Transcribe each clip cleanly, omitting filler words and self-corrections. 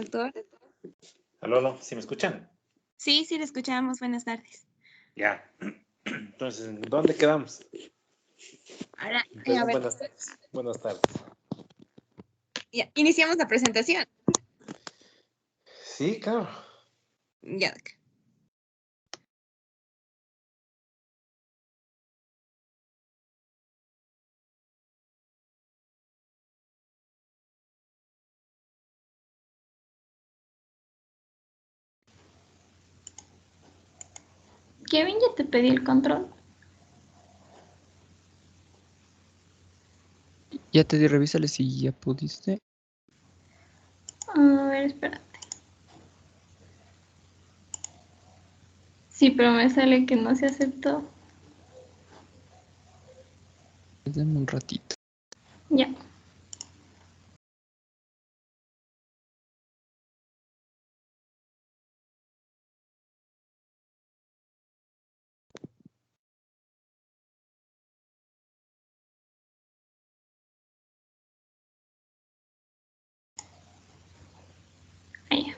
Doctor. Aló, aló, ¿sí me escuchan? Sí, sí, le escuchamos. Buenas tardes. Ya. Entonces, ¿en dónde quedamos? Ahora, Perdón, a ver, buenas tardes. ya, iniciamos la presentación. Sí, claro. Ya, doc. Kevin, ya te pedí el control. Ya te di, revísale si ya pudiste. A ver, espérate. Sí, pero me sale que no se aceptó. Dame un ratito. Ya. Ahí ya.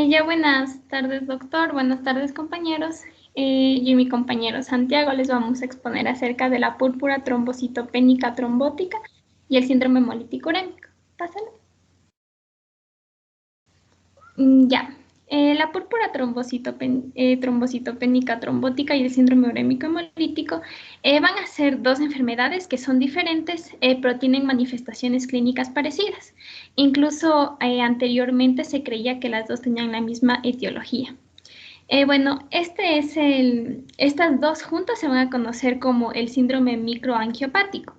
Ya buenas tardes, doctor. Buenas tardes, compañeros. Yo y mi compañero Santiago les vamos a exponer acerca de la púrpura trombocitopénica trombótica y el síndrome hemolítico urémico. Pásale. Ya. La púrpura trombocitopénica trombótica y el síndrome urémico hemolítico van a ser dos enfermedades que son diferentes, pero tienen manifestaciones clínicas parecidas. Incluso anteriormente se creía que las dos tenían la misma etiología. Bueno, estas dos juntas se van a conocer como el síndrome microangiopático.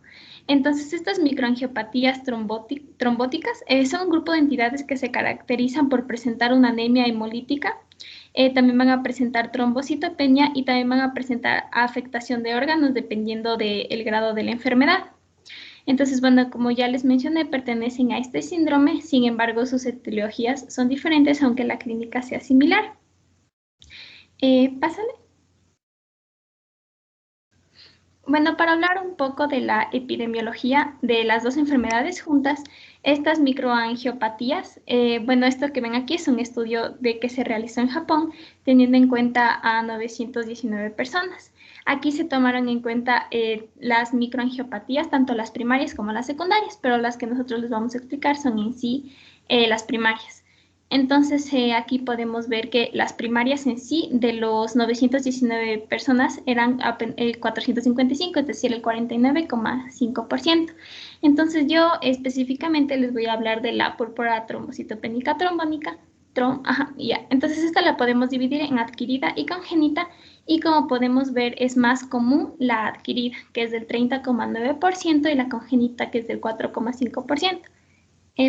Entonces, estas microangiopatías trombóticas son un grupo de entidades que se caracterizan por presentar una anemia hemolítica. También van a presentar trombocitopenia y también van a presentar afectación de órganos dependiendo del grado de la enfermedad. Entonces, bueno, como ya les mencioné, pertenecen a este síndrome, sin embargo, sus etiologías son diferentes, aunque la clínica sea similar. Pásale. Bueno, para hablar un poco de la epidemiología de las dos enfermedades juntas, estas microangiopatías, bueno, esto que ven aquí es un estudio que se realizó en Japón, teniendo en cuenta a 919 personas. Aquí se tomaron en cuenta las microangiopatías, tanto las primarias como las secundarias, pero las que nosotros les vamos a explicar son en sí las primarias. Entonces, aquí podemos ver que las primarias en sí, de los 919 personas, eran 455, es decir, el 49,5%. Entonces, yo específicamente les voy a hablar de la púrpura trombocitopénica trombónica. Ya. Entonces, esta la podemos dividir en adquirida y congénita, y como podemos ver, es más común la adquirida, que es del 30,9%, y la congénita, que es del 4,5%.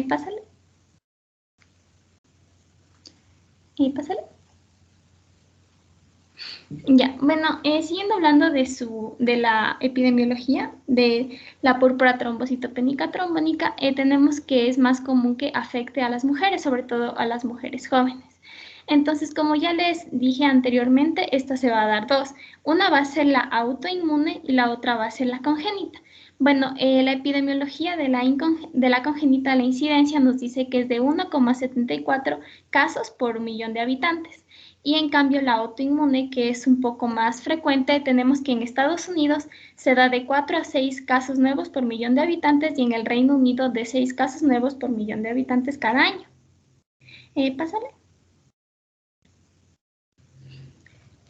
Pásale. Y pásale. Ya, bueno, siguiendo hablando de la epidemiología de la púrpura trombocitopénica trombónica, tenemos que es más común que afecte a las mujeres, sobre todo a las mujeres jóvenes. Entonces, como ya les dije anteriormente, esta se va a dar dos. Una va a ser la autoinmune y la otra va a ser la congénita. Bueno, la epidemiología de la congénita, la incidencia nos dice que es de 1,74 casos por millón de habitantes. Y en cambio la autoinmune, que es un poco más frecuente, tenemos que en Estados Unidos se da de 4 a 6 casos nuevos por millón de habitantes y en el Reino Unido de 6 casos nuevos por millón de habitantes cada año. Pásale.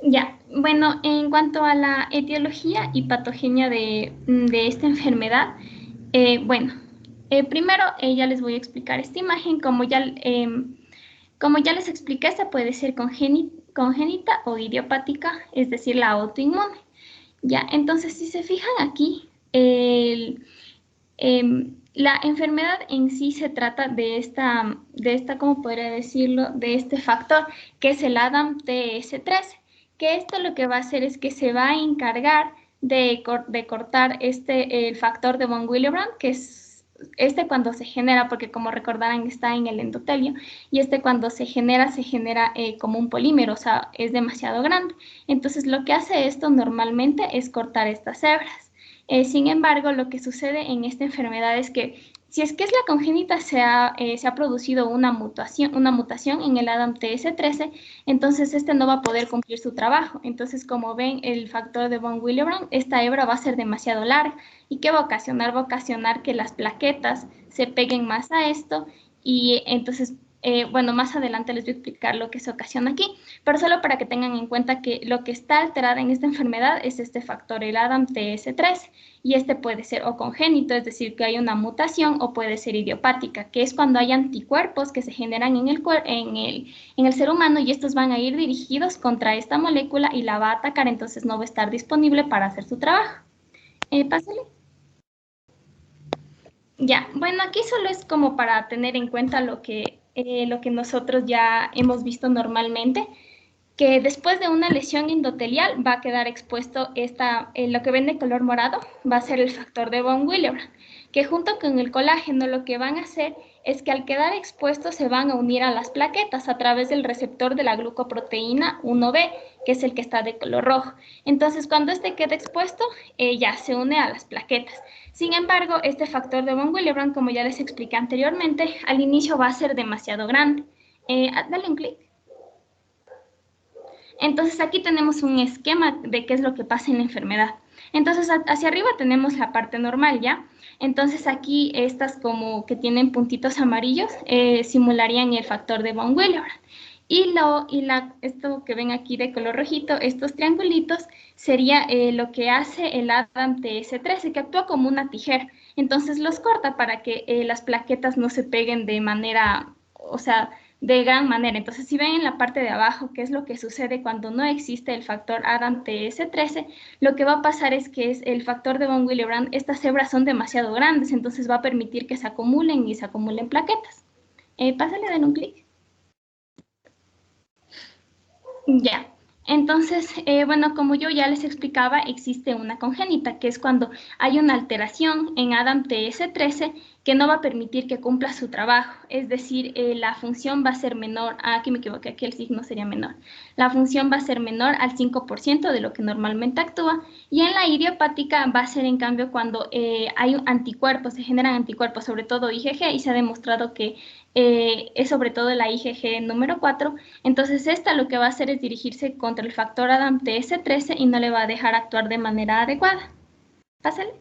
Ya, bueno, en cuanto a la etiología y patogenia de esta enfermedad, bueno, primero ya les voy a explicar esta imagen. Como ya les expliqué, esta puede ser congénita o idiopática, es decir, la autoinmune. Ya, entonces si se fijan aquí, la enfermedad en sí se trata de esta, ¿cómo podría decirlo? De este factor, que es el ADAMTS13, que esto lo que va a hacer es que se va a encargar de cortar el factor de von Willebrand, que es cuando se genera, porque como recordarán está en el endotelio, y cuando se genera como un polímero, o sea, es demasiado grande. Entonces lo que hace esto normalmente es cortar estas hebras. Sin embargo, lo que sucede en esta enfermedad es que Si es que es la congénita, se ha producido una mutación en el ADAMTS13, entonces este no va a poder cumplir su trabajo. Entonces, como ven, el factor de von Willebrand, esta hebra va a ser demasiado larga. ¿Y qué va a ocasionar? Va a ocasionar que las plaquetas se peguen más a esto y entonces, bueno, más adelante les voy a explicar lo que se ocasiona aquí, pero solo para que tengan en cuenta que lo que está alterado en esta enfermedad es este factor, el ADAMTS13, y este puede ser o congénito, es decir, que hay una mutación, o puede ser idiopática, que es cuando hay anticuerpos que se generan en el ser humano y estos van a ir dirigidos contra esta molécula y la va a atacar, entonces no va a estar disponible para hacer su trabajo. Pásale. Ya, bueno, aquí solo es como para tener en cuenta lo que nosotros ya hemos visto normalmente, que después de una lesión endotelial va a quedar expuesto lo que ven de color morado, va a ser el factor de von Willebrand, que junto con el colágeno lo que van a hacer es que al quedar expuestos se van a unir a las plaquetas a través del receptor de la glucoproteína 1B, que es el que está de color rojo. Entonces, cuando este queda expuesto, ya se une a las plaquetas. Sin embargo, este factor de von Willebrand, como ya les expliqué anteriormente, al inicio va a ser demasiado grande. Dale un clic. Entonces aquí tenemos un esquema de qué es lo que pasa en la enfermedad. Entonces hacia arriba tenemos la parte normal, ¿ya? Entonces aquí estas como que tienen puntitos amarillos simularían el factor de von Willebrand. Esto que ven aquí de color rojito, estos triangulitos, sería lo que hace el ADAMTS13, que actúa como una tijera. Entonces los corta para que las plaquetas no se peguen de manera, o sea, de gran manera. Entonces, si ven en la parte de abajo qué es lo que sucede cuando no existe el factor ADAMTS13, lo que va a pasar es que es el factor de von Willebrand, estas hebras son demasiado grandes, entonces va a permitir que se acumulen y se acumulen plaquetas. Pásale, den un clic. Ya. Entonces, bueno, como yo ya les explicaba, existe una congénita, que es cuando hay una alteración en ADAMTS13 que no va a permitir que cumpla su trabajo. Es decir, la función va a ser menor, aquí me equivoqué, aquí el signo sería menor. La función va a ser menor al 5% de lo que normalmente actúa, y en la idiopática va a ser, en cambio, cuando hay anticuerpos, se generan anticuerpos, sobre todo IgG, y se ha demostrado que es sobre todo la IgG número 4, entonces esta lo que va a hacer es dirigirse contra el factor ADAMTS13 y no le va a dejar actuar de manera adecuada. Pásale.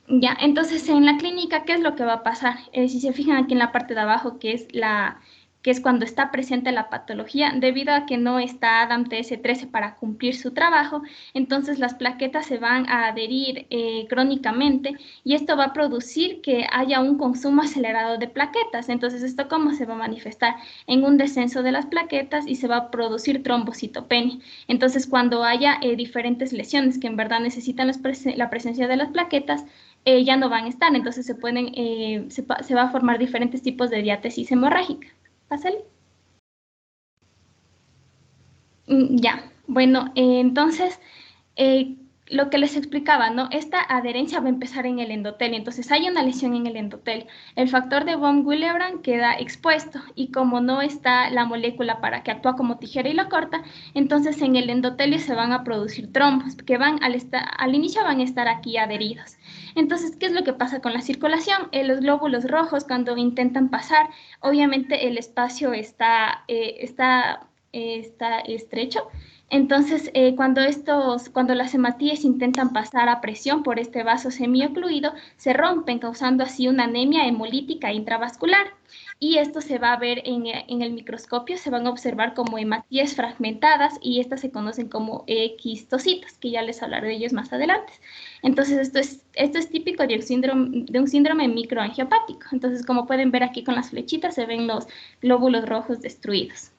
Ya, entonces en la clínica, ¿qué es lo que va a pasar? Si se fijan aquí en la parte de abajo, que es cuando está presente la patología, debido a que no está ADAMTS13 para cumplir su trabajo, entonces las plaquetas se van a adherir crónicamente, y esto va a producir que haya un consumo acelerado de plaquetas. Entonces, ¿esto cómo se va a manifestar? En un descenso de las plaquetas, y se va a producir trombocitopenia. Entonces, cuando haya diferentes lesiones que en verdad necesitan la presencia de las plaquetas, ya no van a estar, entonces se va a formar diferentes tipos de diátesis hemorrágica. Pásale. Ya, bueno, entonces, lo que les explicaba, ¿no? Esta adherencia va a empezar en el endotelio, entonces hay una lesión en el endotelio. El factor de von Willebrand queda expuesto, y como no está la molécula para que actúe como tijera y lo corta, entonces en el endotelio se van a producir trombos que al inicio van a estar aquí adheridos. Entonces, ¿qué es lo que pasa con la circulación? Los glóbulos rojos, cuando intentan pasar, obviamente el espacio está estrecho. Entonces, cuando las hematíes intentan pasar a presión por este vaso semiocluido, se rompen, causando así una anemia hemolítica intravascular. Y esto se va a ver en el microscopio, se van a observar como hematíes fragmentadas, y estas se conocen como quistocitos, que ya les hablaré de ellos más adelante. Entonces, esto es típico de un síndrome microangiopático. Entonces, como pueden ver aquí con las flechitas, se ven los glóbulos rojos destruidos.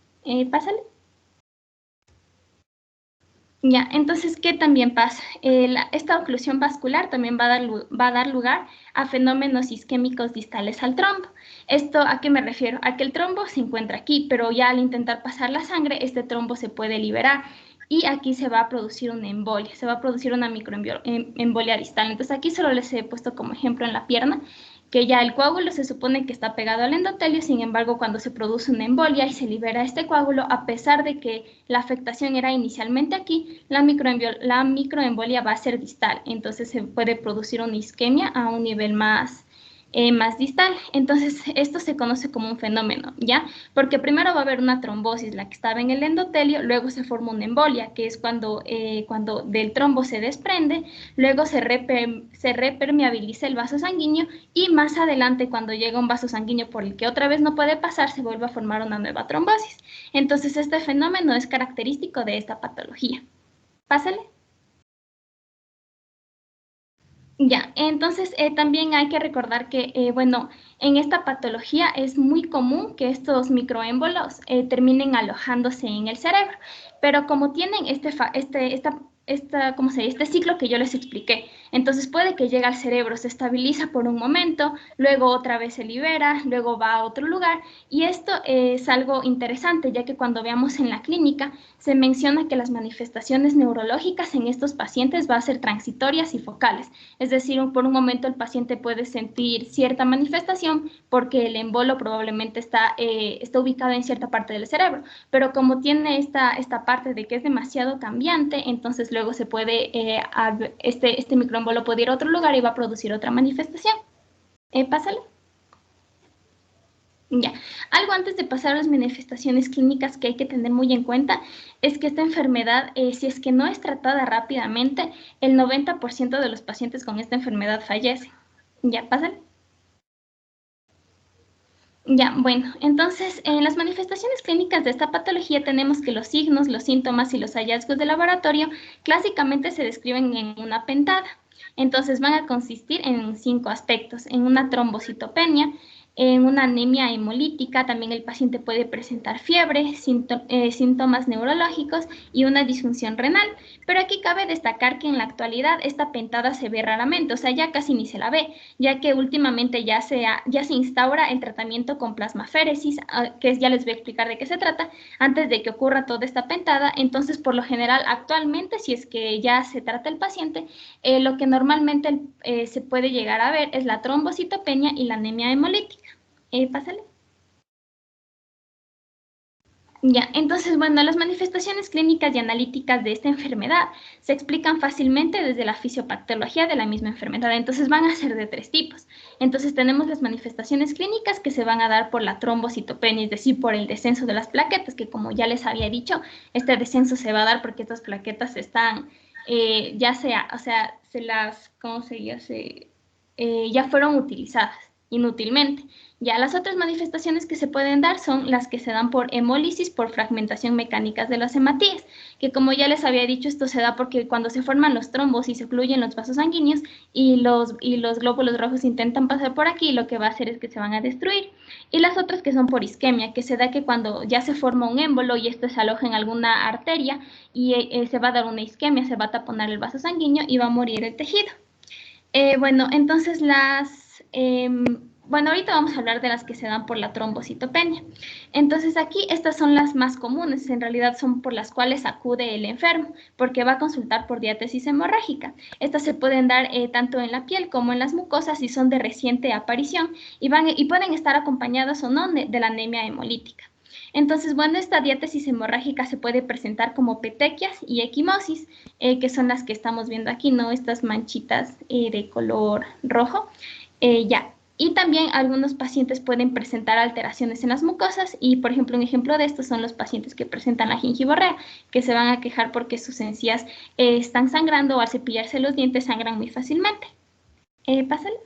Pásale. Ya, entonces, ¿qué también pasa? Esta oclusión vascular también va a dar lugar a fenómenos isquémicos distales al trombo. ¿Esto a qué me refiero? A que el trombo se encuentra aquí, pero ya al intentar pasar la sangre, este trombo se puede liberar, y aquí se va a producir una embolia, se va a producir una microembolia distal. Entonces, aquí solo les he puesto como ejemplo en la pierna, que ya el coágulo se supone que está pegado al endotelio, sin embargo, cuando se produce una embolia y se libera este coágulo, a pesar de que la afectación era inicialmente aquí, la microembolia va a ser distal, entonces se puede producir una isquemia a un nivel más distal. Entonces, esto se conoce como un fenómeno, ¿ya? Porque primero va a haber una trombosis, la que estaba en el endotelio, luego se forma una embolia, que es cuando del trombo se desprende, luego se repermeabiliza el vaso sanguíneo y más adelante, cuando llega un vaso sanguíneo por el que otra vez no puede pasar, se vuelve a formar una nueva trombosis. Entonces, este fenómeno es característico de esta patología. Pásale. Ya, entonces también hay que recordar que, bueno, en esta patología es muy común que estos microémbolos terminen alojándose en el cerebro, pero como tienen ¿cómo se dice? Este ciclo que yo les expliqué, entonces puede que llegue al cerebro, se estabiliza por un momento, luego otra vez se libera, luego va a otro lugar, y esto es algo interesante, ya que cuando veamos en la clínica se menciona que las manifestaciones neurológicas en estos pacientes van a ser transitorias y focales. Es decir, por un momento el paciente puede sentir cierta manifestación porque el embolo probablemente está ubicado en cierta parte del cerebro, pero como tiene esta parte de que es demasiado cambiante, entonces luego se puede, este microembolo puede ir a otro lugar y va a producir otra manifestación. Pásale. Ya, algo antes de pasar a las manifestaciones clínicas que hay que tener muy en cuenta es que esta enfermedad, si es que no es tratada rápidamente, el 90% de los pacientes con esta enfermedad fallecen. Ya, pasan. Ya, bueno, entonces en las manifestaciones clínicas de esta patología tenemos que los signos, los síntomas y los hallazgos de laboratorio clásicamente se describen en una pentada. Entonces van a consistir en 5 aspectos, en una trombocitopenia, en una anemia hemolítica, también el paciente puede presentar fiebre, síntomas neurológicos y una disfunción renal. Pero aquí cabe destacar que en la actualidad esta pentada se ve raramente, o sea, ya casi ni se la ve, ya que últimamente ya se instaura el tratamiento con plasmaféresis, ya les voy a explicar de qué se trata, antes de que ocurra toda esta pentada. Entonces, por lo general, actualmente, si es que ya se trata el paciente, lo que normalmente se puede llegar a ver es la trombocitopenia y la anemia hemolítica. Pásale. Ya, entonces, bueno, las manifestaciones clínicas y analíticas de esta enfermedad se explican fácilmente desde la fisiopatología de la misma enfermedad. Entonces, van a ser de 3 tipos. Entonces, tenemos las manifestaciones clínicas que se van a dar por la trombocitopenia, es decir, por el descenso de las plaquetas, que como ya les había dicho, este descenso se va a dar porque estas plaquetas están, ¿cómo se dice? Ya fueron utilizadas inútilmente. Ya las otras manifestaciones que se pueden dar son las que se dan por hemólisis, por fragmentación mecánica de las hematías, que como ya les había dicho, esto se da porque cuando se forman los trombos y se fluyen los vasos sanguíneos y los glóbulos rojos intentan pasar por aquí, lo que va a hacer es que se van a destruir. Y las otras que son por isquemia, que se da que cuando ya se forma un émbolo y esto se aloja en alguna arteria y se va a dar una isquemia, se va a taponar el vaso sanguíneo y va a morir el tejido. Bueno, entonces bueno, ahorita vamos a hablar de las que se dan por la trombocitopenia. Entonces aquí estas son las más comunes, en realidad son por las cuales acude el enfermo, porque va a consultar por diátesis hemorrágica. Estas se pueden dar tanto en la piel como en las mucosas y son de reciente aparición y pueden estar acompañadas o no de la anemia hemolítica. Entonces, bueno, esta diátesis hemorrágica se puede presentar como petequias y equimosis, que son las que estamos viendo aquí, ¿no? Estas manchitas de color rojo. Ya. Y también algunos pacientes pueden presentar alteraciones en las mucosas y, por ejemplo, un ejemplo de estos son los pacientes que presentan la gingivorrea, que se van a quejar porque sus encías están sangrando o al cepillarse los dientes sangran muy fácilmente. Pásale.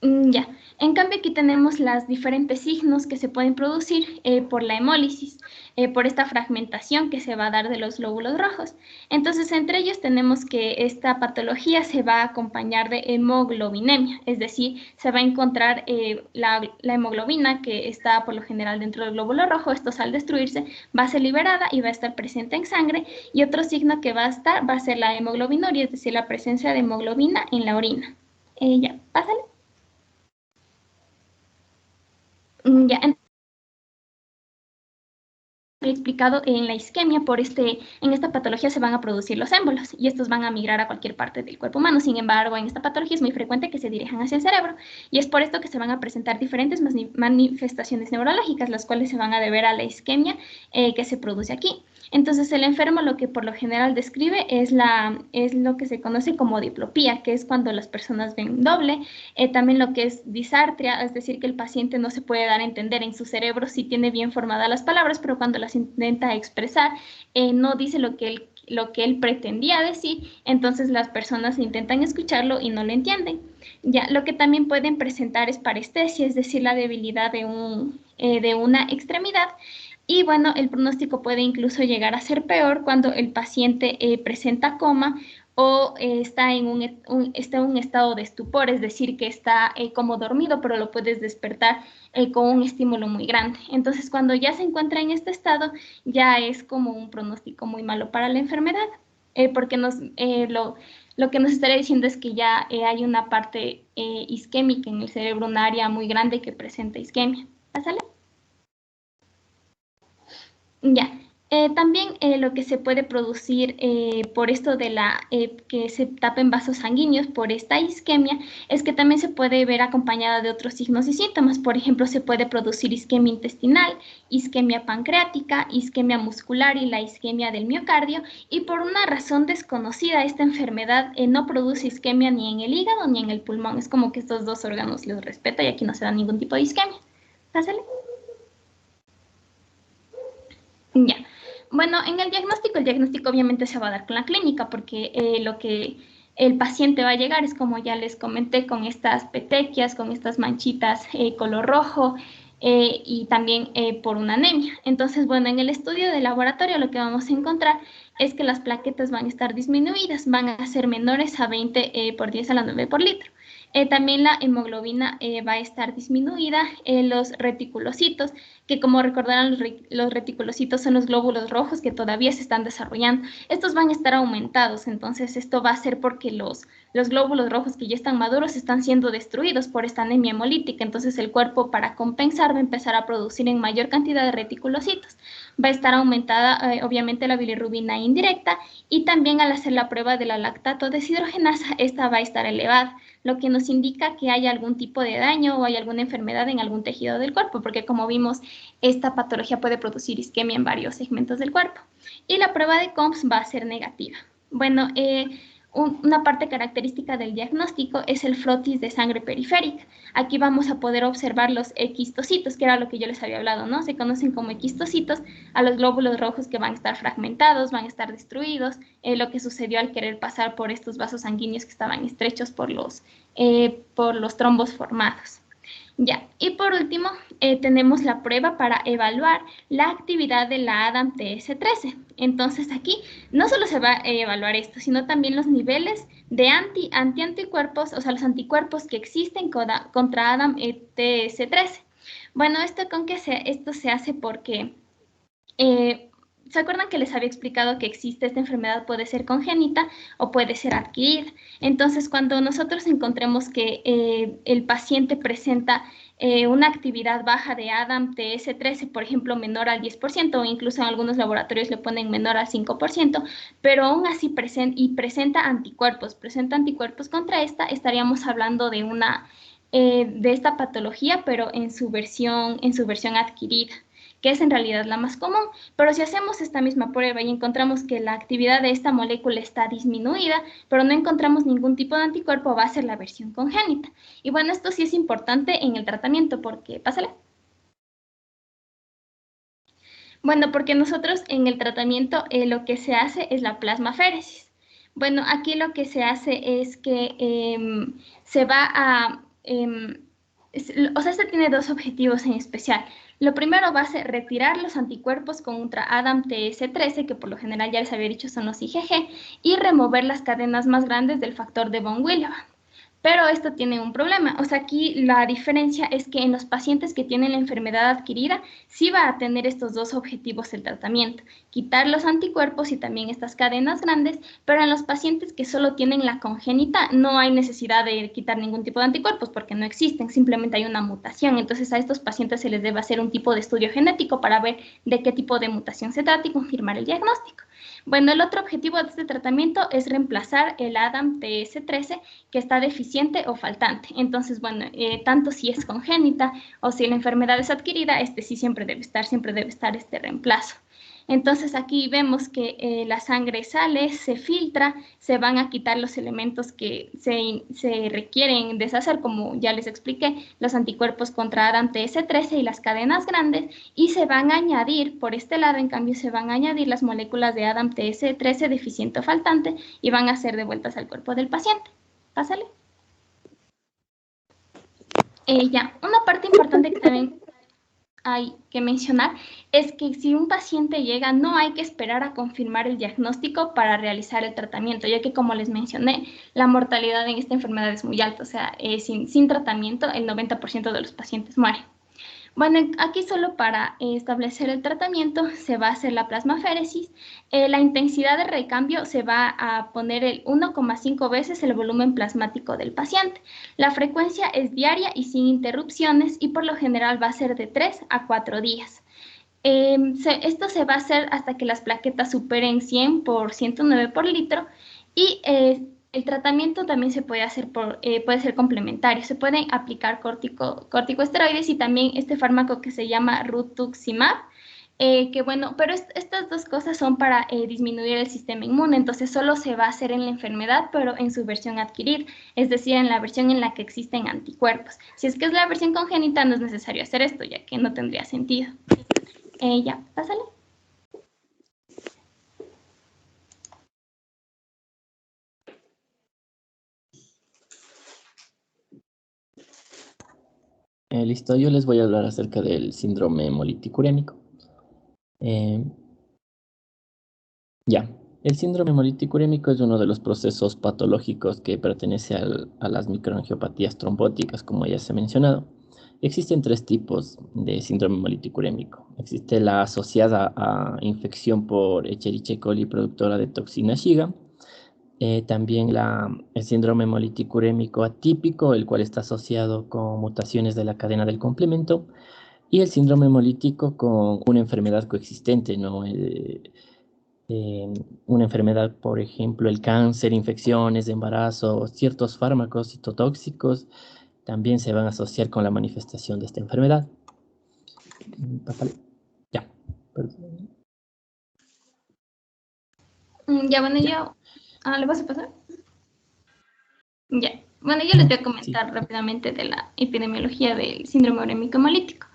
Ya, en cambio aquí tenemos los diferentes signos que se pueden producir por la hemólisis, por esta fragmentación que se va a dar de los glóbulos rojos. Entonces, entre ellos tenemos que esta patología se va a acompañar de hemoglobinemia, es decir, se va a encontrar la hemoglobina que está por lo general dentro del glóbulo rojo, esto al destruirse va a ser liberada y va a estar presente en sangre, y otro signo que va a ser la hemoglobinuria, es decir, la presencia de hemoglobina en la orina. Ya, pásale. Ya, explicado, en la isquemia, en esta patología se van a producir los émbolos y estos van a migrar a cualquier parte del cuerpo humano. Sin embargo, en esta patología es muy frecuente que se dirijan hacia el cerebro y es por esto que se van a presentar diferentes manifestaciones neurológicas, las cuales se van a deber a la isquemia que se produce aquí. Entonces, el enfermo lo que por lo general describe es lo que se conoce como diplopía, que es cuando las personas ven doble. También lo que es disartria, es decir, que el paciente no se puede dar a entender en su cerebro si tiene bien formadas las palabras, pero cuando las intenta expresar, no dice lo que él pretendía decir, entonces las personas intentan escucharlo y no lo entienden. Ya, lo que también pueden presentar es parestesia, es decir, la debilidad de una extremidad. Y bueno, el pronóstico puede incluso llegar a ser peor cuando el paciente presenta coma o está en un estado de estupor, es decir, que está como dormido, pero lo puedes despertar con un estímulo muy grande. Entonces, cuando ya se encuentra en este estado, ya es como un pronóstico muy malo para la enfermedad, porque lo que nos estaría diciendo es que ya hay una parte isquémica en el cerebro, un área muy grande que presenta isquemia. ¿Pásale? Ya, también lo que se puede producir por esto de que se tapen vasos sanguíneos por esta isquemia es que también se puede ver acompañada de otros signos y síntomas. Por ejemplo, se puede producir isquemia intestinal, isquemia pancreática, isquemia muscular y la isquemia del miocardio. Y por una razón desconocida, esta enfermedad no produce isquemia ni en el hígado ni en el pulmón. Es como que estos dos órganos los respeta y aquí no se da ningún tipo de isquemia. Pásale. Ya. Bueno, en el diagnóstico obviamente se va a dar con la clínica porque lo que el paciente va a llegar es, como ya les comenté, con estas petequias, con estas manchitas color rojo y también por una anemia. Entonces, bueno, en el estudio de laboratorio lo que vamos a encontrar es que las plaquetas van a estar disminuidas, van a ser menores a 20 por 10 a la 9 por litro. También la hemoglobina va a estar disminuida, los reticulocitos, que como recordarán, los reticulocitos son los glóbulos rojos que todavía se están desarrollando. Estos van a estar aumentados, entonces esto va a ser porque los glóbulos rojos que ya están maduros están siendo destruidos por esta anemia hemolítica, entonces el cuerpo, para compensar, va a empezar a producir en mayor cantidad de reticulocitos. Va a estar aumentada obviamente la bilirrubina indirecta y también al hacer la prueba de la lactato deshidrogenasa, esta va a estar elevada, lo que nos indica que hay algún tipo de daño o hay alguna enfermedad en algún tejido del cuerpo, porque como vimos, esta patología puede producir isquemia en varios segmentos del cuerpo. Y la prueba de COMS va a ser negativa. Bueno, una parte característica del diagnóstico es el frotis de sangre periférica. Aquí vamos a poder observar los equistocitos, que era lo que yo les había hablado, ¿no? Se conocen como equistocitos a los glóbulos rojos que van a estar fragmentados, van a estar destruidos, lo que sucedió al querer pasar por estos vasos sanguíneos que estaban estrechos por los trombos formados. Ya, y por último, tenemos la prueba para evaluar la actividad de la ADAM-TS13. Entonces aquí no solo se va a evaluar esto, sino también los niveles de anticuerpos, o sea, los anticuerpos que existen contra ADAM-TS13. Bueno, esto se hace porque ¿se acuerdan que les había explicado que esta enfermedad puede ser congénita o puede ser adquirida? Entonces, cuando nosotros encontremos que el paciente presenta una actividad baja de ADAM-TS13, por ejemplo, menor al 10%, o incluso en algunos laboratorios le ponen menor al 5%, pero aún así presenta anticuerpos contra esta, estaríamos hablando de esta patología, pero en su versión adquirida, que es en realidad la más común. Pero si hacemos esta misma prueba y encontramos que la actividad de esta molécula está disminuida, pero no encontramos ningún tipo de anticuerpo, va a ser la versión congénita. Y bueno, esto sí es importante en el tratamiento porque, pásale. Bueno, porque nosotros en el tratamiento lo que se hace es la plasmaféresis. Bueno, aquí lo que se hace es que se va a... o sea, este tiene dos objetivos en especial. Lo primero va a ser retirar los anticuerpos contra ADAM-TS13, que por lo general ya les había dicho son los IgG, y remover las cadenas más grandes del factor de von Willebrand. Pero esto tiene un problema. O sea, aquí la diferencia es que en los pacientes que tienen la enfermedad adquirida, sí va a tener estos dos objetivos el tratamiento, quitar los anticuerpos y también estas cadenas grandes, pero en los pacientes que solo tienen la congénita, no hay necesidad de quitar ningún tipo de anticuerpos porque no existen, simplemente hay una mutación. Entonces a estos pacientes se les debe hacer un tipo de estudio genético para ver de qué tipo de mutación se trata y confirmar el diagnóstico. Bueno, el otro objetivo de este tratamiento es reemplazar el ADAMTS13 que está deficiente o faltante. Entonces, bueno, tanto si es congénita o si la enfermedad es adquirida, este sí siempre debe estar este reemplazo. Entonces aquí vemos que la sangre sale, se filtra, se van a quitar los elementos que se requieren deshacer, como ya les expliqué, los anticuerpos contra ADAMTS13 y las cadenas grandes, y se van a añadir, por este lado, en cambio, se van a añadir las moléculas de ADAMTS13 deficiente o faltante y van a ser devueltas al cuerpo del paciente. Pásale. Ya, una parte importante que también hay que mencionar es que si un paciente llega, no hay que esperar a confirmar el diagnóstico para realizar el tratamiento, ya que como les mencioné, la mortalidad en esta enfermedad es muy alta, o sea, sin tratamiento el 90% de los pacientes mueren. Bueno, aquí solo para establecer el tratamiento se va a hacer la plasmaféresis. La intensidad de recambio se va a poner el 1,5 veces el volumen plasmático del paciente. La frecuencia es diaria y sin interrupciones y por lo general va a ser de 3 a 4 días. Esto se va a hacer hasta que las plaquetas superen 100 por 109 por litro y el tratamiento también se puede hacer puede ser complementario. Se pueden aplicar corticosteroides y también este fármaco que se llama rituximab, que bueno, pero estas dos cosas son para disminuir el sistema inmune, entonces solo se va a hacer en la enfermedad, pero en su versión adquirida, es decir, en la versión en la que existen anticuerpos. Si es que es la versión congénita, no es necesario hacer esto, ya que no tendría sentido. Ya, pásale. Listo, yo les voy a hablar acerca del síndrome hemolítico urémico. Ya, el síndrome hemolítico urémico es uno de los procesos patológicos que pertenece a las microangiopatías trombóticas, como ya se ha mencionado. Existen tres tipos de síndrome hemolítico urémico. Existe la asociada a infección por Escherichia coli productora de toxina Shiga. También el síndrome hemolítico urémico atípico, el cual está asociado con mutaciones de la cadena del complemento. Y el síndrome hemolítico con una enfermedad coexistente, ¿no? Una enfermedad, por ejemplo, el cáncer, infecciones, embarazo, ciertos fármacos citotóxicos también se van a asociar con la manifestación de esta enfermedad. Ya. Perdón. Ya, bueno, yo... ¿le vas a pasar? Ya. Bueno, yo les voy a comentar rápidamente de la epidemiología del síndrome urémico hemolítico.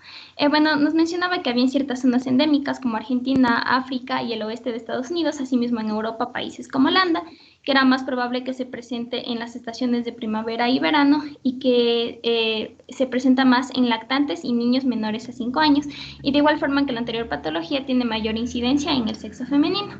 Bueno, nos mencionaba que había ciertas zonas endémicas como Argentina, África y el oeste de Estados Unidos, asimismo en Europa, países como Holanda, que era más probable que se presente en las estaciones de primavera y verano y que se presenta más en lactantes y niños menores a 5 años. Y de igual forma que la anterior patología tiene mayor incidencia en el sexo femenino.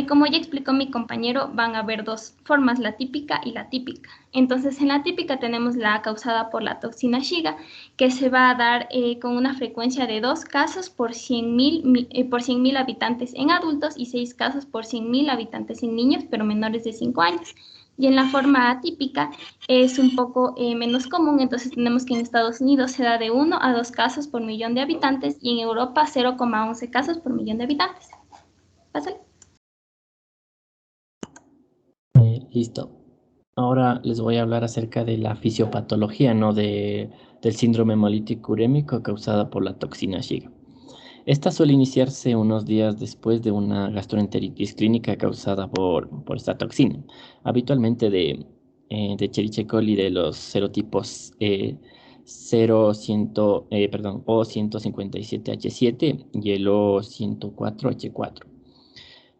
Como ya explicó mi compañero, van a haber dos formas, la típica y la típica. Entonces, en la típica tenemos la causada por la toxina Shiga, que se va a dar con una frecuencia de 2 casos por 100.000 habitantes en adultos y 6 casos por 100.000 habitantes en niños, pero menores de 5 años. Y en la forma atípica es un poco menos común, entonces tenemos que en Estados Unidos se da de 1 a 2 casos por millón de habitantes y en Europa 0,11 casos por millón de habitantes. Pásale. Listo. Ahora les voy a hablar acerca de la fisiopatología, ¿no? Del síndrome hemolítico urémico causada por la toxina Shiga. Esta suele iniciarse unos días después de una gastroenteritis clínica causada por esta toxina, habitualmente de Escherichia coli de los serotipos O157H7 y el O104H4.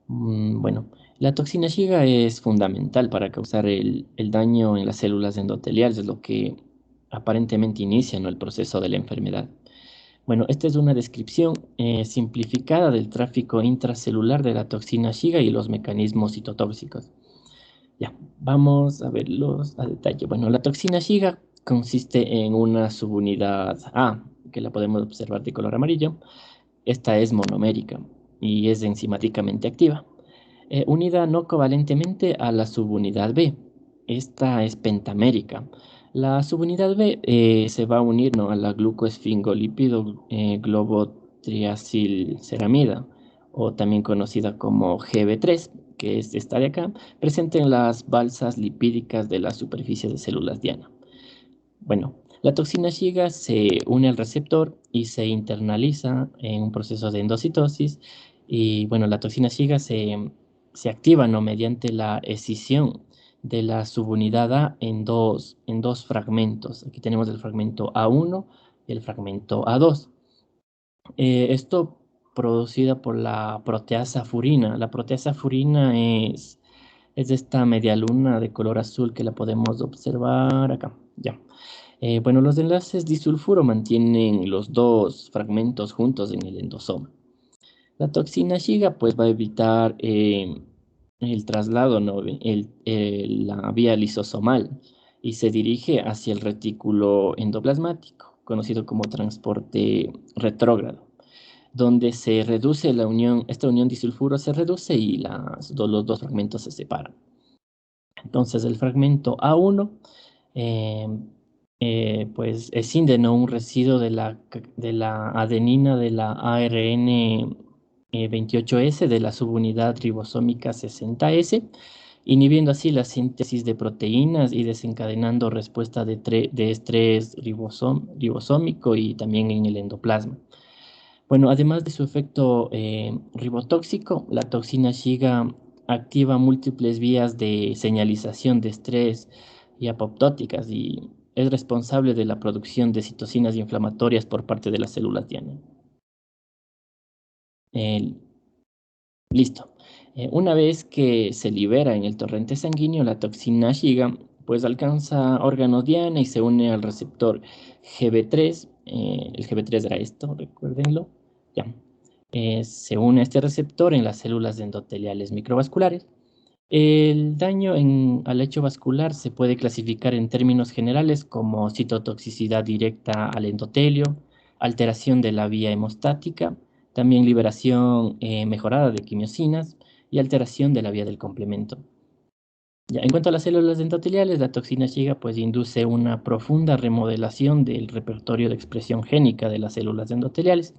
Bueno, la toxina Shiga es fundamental para causar el daño en las células endoteliales, es lo que aparentemente inicia, ¿no?, el proceso de la enfermedad. Bueno, esta es una descripción simplificada del tráfico intracelular de la toxina Shiga y los mecanismos citotóxicos. Ya, vamos a verlos a detalle. Bueno, la toxina Shiga consiste en una subunidad A, que la podemos observar de color amarillo. Esta es monomérica y es enzimáticamente activa, unida no covalentemente a la subunidad B. Esta es pentamérica. La subunidad B se va a unir, ¿no?, a la glucoesfingolípido globotriacilceramida, o también conocida como GB3, que es esta de acá, presente en las balsas lipídicas de la superficie de células diana. Bueno, la toxina Shiga se une al receptor y se internaliza en un proceso de endocitosis. Y bueno, la toxina Shiga se activa, ¿no?, mediante la escisión de la subunidad A en dos fragmentos. Aquí tenemos el fragmento A1 y el fragmento A2. Esto producida por la proteasa furina. La proteasa furina es esta media luna de color azul que la podemos observar acá. Ya. Bueno, los enlaces disulfuro mantienen los dos fragmentos juntos en el endosoma. La toxina Shiga pues va a evitar el traslado, ¿no?, la vía lisosomal, y se dirige hacia el retículo endoplasmático, conocido como transporte retrógrado, donde se reduce esta unión disulfuro se reduce y los dos fragmentos se separan. Entonces el fragmento A1 pues escinde, ¿no?, un residuo de la adenina de la ARN 28S de la subunidad ribosómica 60S, inhibiendo así la síntesis de proteínas y desencadenando respuesta de estrés ribosómico y también en el endoplasma. Bueno, además de su efecto ribotóxico, la toxina Shiga activa múltiples vías de señalización de estrés y apoptóticas y es responsable de la producción de citocinas inflamatorias por parte de las células diana. Listo. Una vez que se libera en el torrente sanguíneo, la toxina Shiga pues alcanza órganos diana y se une al receptor GB3. El GB3 era esto, recuérdenlo. Ya. Se une a este receptor en las células endoteliales microvasculares. El daño al lecho vascular se puede clasificar en términos generales como citotoxicidad directa al endotelio, alteración de la vía hemostática, también liberación mejorada de quimiosinas y alteración de la vía del complemento. Ya, en cuanto a las células endoteliales, la toxina Shiga pues induce una profunda remodelación del repertorio de expresión génica de las células endoteliales.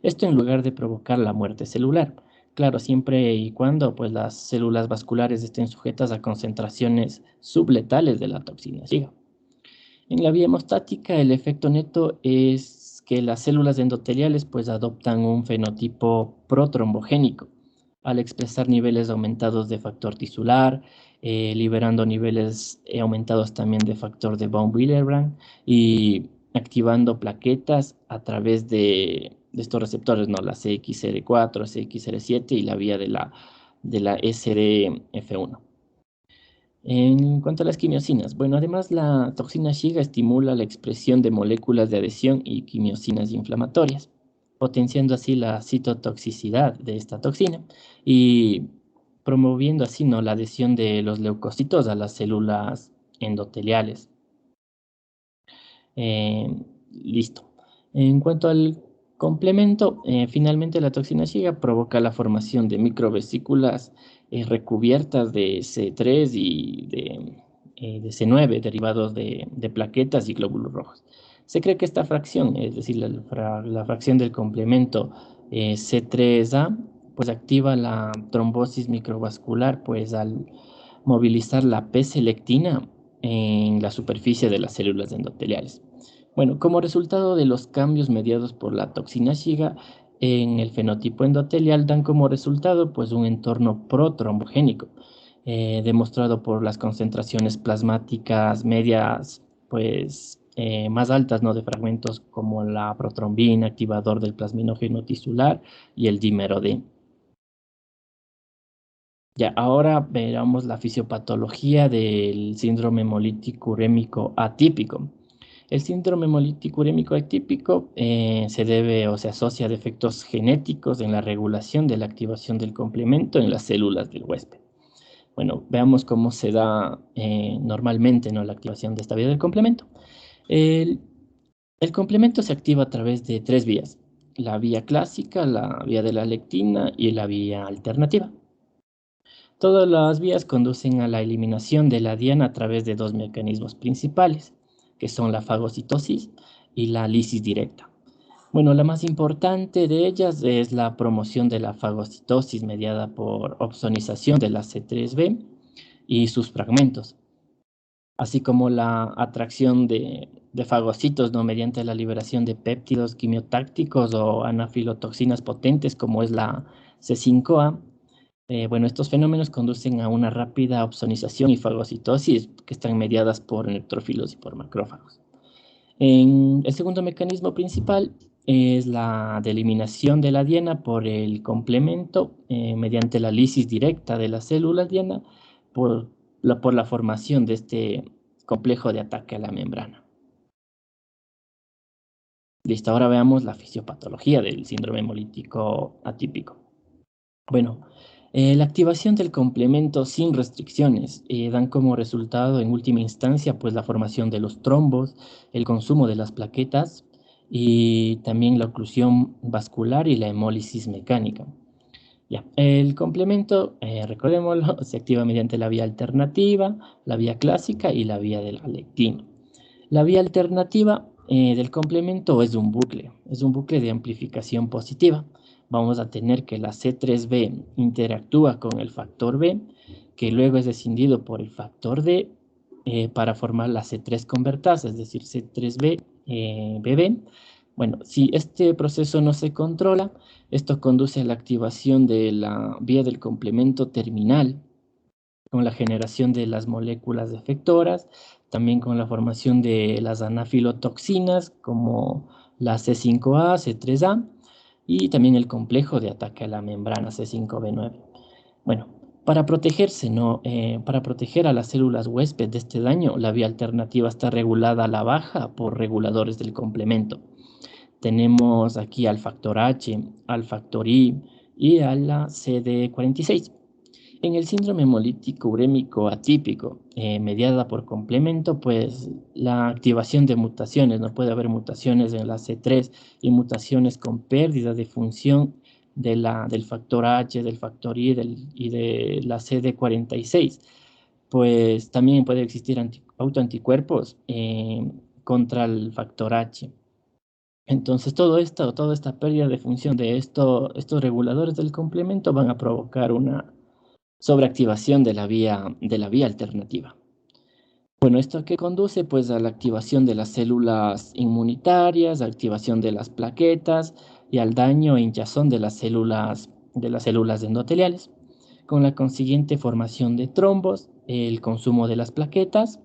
Esto en lugar de provocar la muerte celular. Claro, siempre y cuando pues, las células vasculares estén sujetas a concentraciones subletales de la toxina Shiga. En la vía hemostática, el efecto neto es que las células endoteliales pues, adoptan un fenotipo protrombogénico al expresar niveles aumentados de factor tisular, liberando niveles aumentados también de factor de von Willebrand y activando plaquetas a través de estos receptores, ¿no? La CXR4, CXR7 y la vía de la SRF1. En cuanto a las quimiosinas, bueno, además la toxina Shiga estimula la expresión de moléculas de adhesión y quimiosinas inflamatorias, potenciando así la citotoxicidad de esta toxina y promoviendo así, ¿no?, la adhesión de los leucocitos a las células endoteliales. Listo. En cuanto al complemento, finalmente la toxina Shiga provoca la formación de microvesículas recubiertas de C3 y de C9, derivados de plaquetas y glóbulos rojos. Se cree que esta fracción, es decir, la fracción del complemento C3A, pues activa la trombosis microvascular, pues al movilizar la P-selectina en la superficie de las células endoteliales. Bueno, como resultado de los cambios mediados por la toxina Shiga en el fenotipo endotelial, dan como resultado pues, un entorno protrombogénico, demostrado por las concentraciones plasmáticas medias pues, más altas, ¿no?, de fragmentos como la protrombina, activador del plasminógeno tisular, y el dímero D. Ya, ahora veamos la fisiopatología del síndrome hemolítico urémico atípico. El síndrome hemolítico urémico atípico se debe o se asocia a defectos genéticos en la regulación de la activación del complemento en las células del huésped. Bueno, veamos cómo se da normalmente, ¿no?, la activación de esta vía del complemento. El complemento se activa a través de 3 vías: la vía clásica, la vía de la lectina y la vía alternativa. Todas las vías conducen a la eliminación de la diana a través de 2 mecanismos principales, que son la fagocitosis y la lisis directa. Bueno, la más importante de ellas es la promoción de la fagocitosis mediada por opsonización de la C3b y sus fragmentos, así como la atracción de fagocitos, ¿no?, mediante la liberación de péptidos quimiotácticos o anafilotoxinas potentes como es la C5a. Bueno, estos fenómenos conducen a una rápida opsonización y fagocitosis que están mediadas por neutrófilos y por macrófagos. El segundo mecanismo principal es la de eliminación de la diana por el complemento mediante la lisis directa de las células diana por la formación de este complejo de ataque a la membrana. Listo, ahora veamos la fisiopatología del síndrome hemolítico atípico. Bueno, la activación del complemento sin restricciones dan como resultado en última instancia pues la formación de los trombos, el consumo de las plaquetas y también la oclusión vascular y la hemólisis mecánica. Ya, el complemento, recordémoslo, se activa mediante la vía alternativa, la vía clásica y la vía de la lectina. La vía alternativa del complemento es un bucle de amplificación positiva. Vamos a tener que la C3b interactúa con el factor B, que luego es escindido por el factor D para formar la C3 convertasa, es decir, C3b BB. Bueno, si este proceso no se controla, esto conduce a la activación de la vía del complemento terminal, con la generación de las moléculas efectoras, también con la formación de las anafilotoxinas como la C5a, C3a, y también el complejo de ataque a la membrana C5b9. Bueno, para protegerse, ¿no? Para proteger a las células huésped de este daño, la vía alternativa está regulada a la baja por reguladores del complemento. Tenemos aquí al factor H, al factor I y a la CD46. En el síndrome hemolítico urémico atípico, mediada por complemento, pues la activación de mutaciones, no puede haber mutaciones en la C3 y mutaciones con pérdida de función del factor H, del factor I y de la CD46. Pues también puede existir autoanticuerpos contra el factor H. Entonces, toda esta pérdida de función de estos reguladores del complemento van a provocar una sobreactivación de la vía alternativa. Bueno, ¿esto a qué conduce? Pues a la activación de las células inmunitarias, a la activación de las plaquetas y al daño e hinchazón de las células endoteliales, con la consiguiente formación de trombos, el consumo de las plaquetas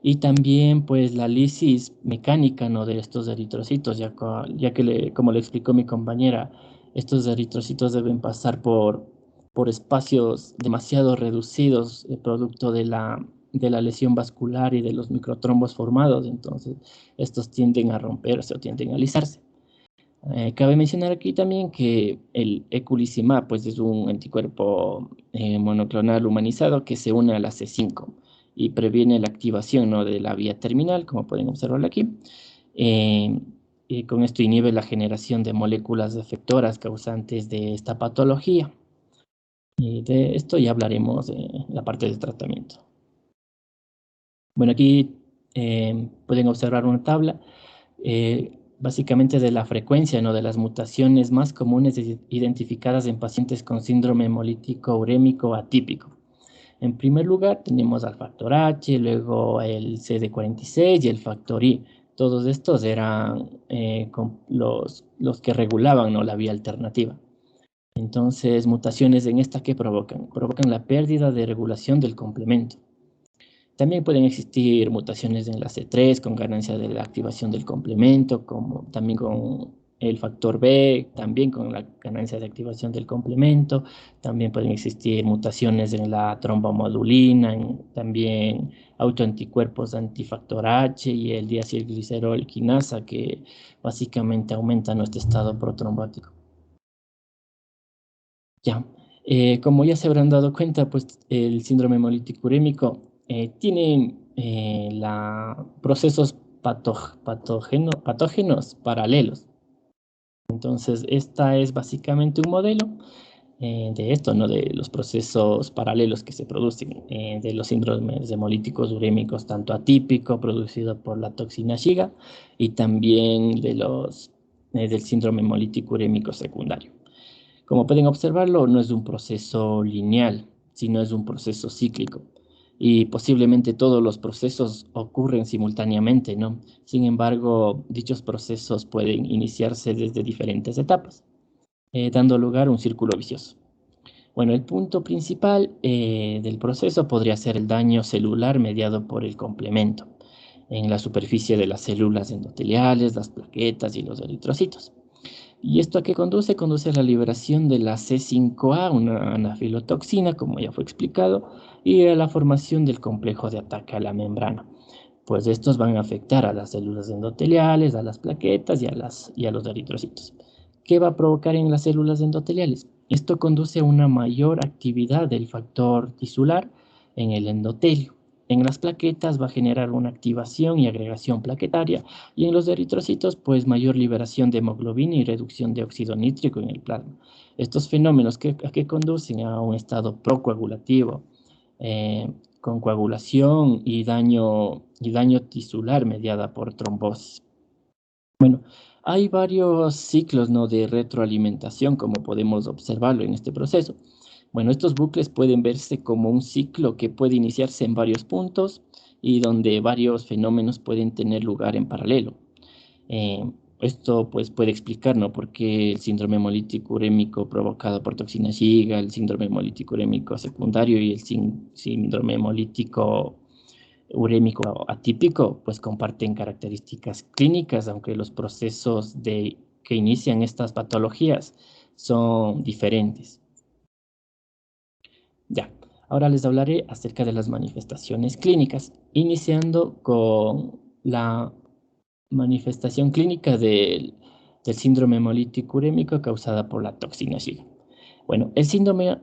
y también pues la lisis mecánica, ¿no?, de estos eritrocitos, ya que como le explicó mi compañera, estos eritrocitos deben pasar por espacios demasiado reducidos, producto de la lesión vascular y de los microtrombos formados. Entonces estos tienden a romperse o tienden a alisarse. Cabe mencionar aquí también que el eculizumab pues es un anticuerpo monoclonal humanizado que se une a la C5 y previene la activación, ¿no?, de la vía terminal, como pueden observar aquí. Y con esto inhibe la generación de moléculas efectoras causantes de esta patología. Y de esto ya hablaremos en la parte del tratamiento. Bueno, aquí pueden observar una tabla básicamente de la frecuencia, ¿no?, de las mutaciones más comunes identificadas en pacientes con síndrome hemolítico urémico atípico. En primer lugar tenemos al factor H, luego el CD46 y el factor I. Todos estos eran los que regulaban, ¿no?, la vía alternativa. Entonces, mutaciones en esta, ¿qué provocan? Provocan la pérdida de regulación del complemento. También pueden existir mutaciones en la C3 con ganancia de la activación del complemento, como también con el factor B, también con la ganancia de activación del complemento. También pueden existir mutaciones en la trombomodulina, también autoanticuerpos antifactor H y el diacilglicerol quinasa, que básicamente aumentan nuestro estado protrombótico. Ya. Como ya se habrán dado cuenta, pues el síndrome hemolítico urémico tiene procesos patógenos paralelos. Entonces, esta es básicamente un modelo de esto, ¿no? De los procesos paralelos que se producen de los síndromes hemolíticos urémicos, tanto atípico, producido por la toxina Shiga, y también del síndrome hemolítico urémico secundario. Como pueden observarlo, no es un proceso lineal, sino es un proceso cíclico. Y posiblemente todos los procesos ocurren simultáneamente, ¿no? Sin embargo, dichos procesos pueden iniciarse desde diferentes etapas, dando lugar a un círculo vicioso. Bueno, el punto principal del proceso podría ser el daño celular mediado por el complemento en la superficie de las células endoteliales, las plaquetas y los eritrocitos. ¿Y esto a qué conduce? Conduce a la liberación de la C5A, una anafilotoxina, como ya fue explicado, y a la formación del complejo de ataque a la membrana. Pues estos van a afectar a las células endoteliales, a las plaquetas y a los eritrocitos. ¿Qué va a provocar en las células endoteliales? Esto conduce a una mayor actividad del factor tisular en el endotelio. En las plaquetas va a generar una activación y agregación plaquetaria, y en los eritrocitos, pues mayor liberación de hemoglobina y reducción de óxido nítrico en el plasma. Estos fenómenos a qué conducen a un estado procoagulativo, con coagulación y daño tisular mediada por trombosis. Bueno, hay varios ciclos, ¿no?, de retroalimentación, como podemos observarlo en este proceso. Bueno, estos bucles pueden verse como un ciclo que puede iniciarse en varios puntos y donde varios fenómenos pueden tener lugar en paralelo. Esto pues puede explicar, ¿no?, por qué el síndrome hemolítico urémico provocado por toxina Shiga, el síndrome hemolítico urémico secundario y el síndrome hemolítico urémico atípico pues comparten características clínicas, aunque los procesos que inician estas patologías son diferentes. Ya, ahora les hablaré acerca de las manifestaciones clínicas, iniciando con la manifestación clínica del síndrome hemolítico urémico causada por la toxina Shiga. Bueno, el síntoma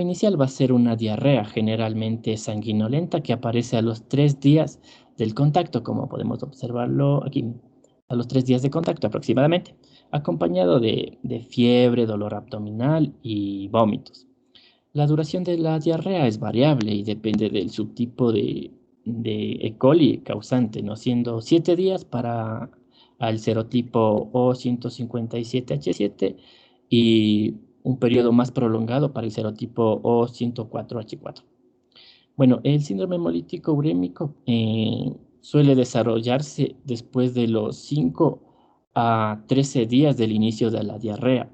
inicial va a ser una diarrea generalmente sanguinolenta que aparece a los 3 días del contacto, como podemos observarlo aquí, a los 3 días de contacto aproximadamente, acompañado de fiebre, dolor abdominal y vómitos. La duración de la diarrea es variable y depende del subtipo de E. coli causante, ¿no?, siendo 7 días para el serotipo O157H7 y un periodo más prolongado para el serotipo O104H4. Bueno, el síndrome hemolítico urémico suele desarrollarse después de los 5 a 13 días del inicio de la diarrea.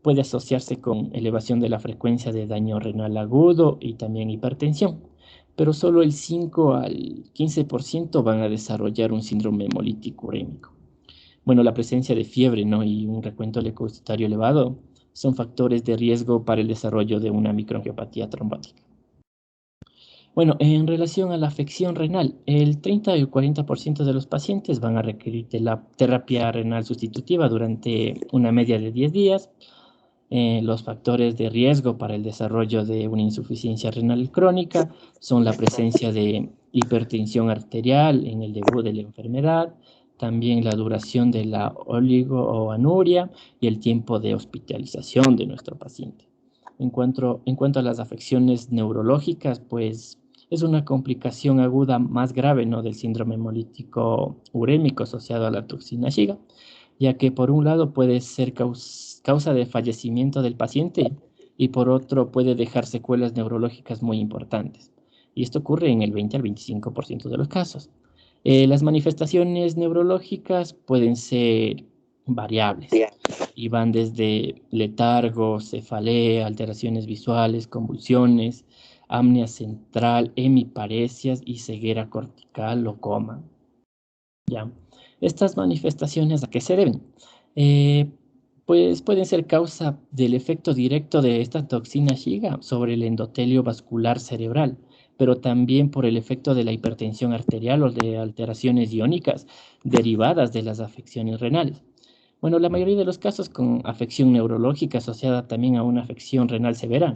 Puede asociarse con elevación de la frecuencia de daño renal agudo y también hipertensión, pero solo el 5 al 15% van a desarrollar un síndrome hemolítico urémico. Bueno, la presencia de fiebre, ¿no?, y un recuento leucocitario elevado son factores de riesgo para el desarrollo de una microangiopatía trombótica. Bueno, en relación a la afección renal, el 30 y el 40% de los pacientes van a requerir de la terapia renal sustitutiva durante una media de 10 días. Los factores de riesgo para el desarrollo de una insuficiencia renal crónica son la presencia de hipertensión arterial en el debut de la enfermedad, también la duración de la oligoanuria y el tiempo de hospitalización de nuestro paciente. En cuanto a las afecciones neurológicas, pues es una complicación aguda más grave, ¿no?, del síndrome hemolítico urémico asociado a la toxina Shiga, ya que por un lado puede ser causa de fallecimiento del paciente y por otro puede dejar secuelas neurológicas muy importantes. Y esto ocurre en el 20 al 25% de los casos. Las manifestaciones neurológicas pueden ser variables y van desde letargo, cefalea, alteraciones visuales, convulsiones, apnea central, hemiparesias y ceguera cortical o coma. ¿Ya? Estas manifestaciones, ¿a qué se deben? Pues pueden ser causa del efecto directo de esta toxina Shiga sobre el endotelio vascular cerebral, pero también por el efecto de la hipertensión arterial o de alteraciones iónicas derivadas de las afecciones renales. Bueno, la mayoría de los casos con afección neurológica asociada también a una afección renal severa,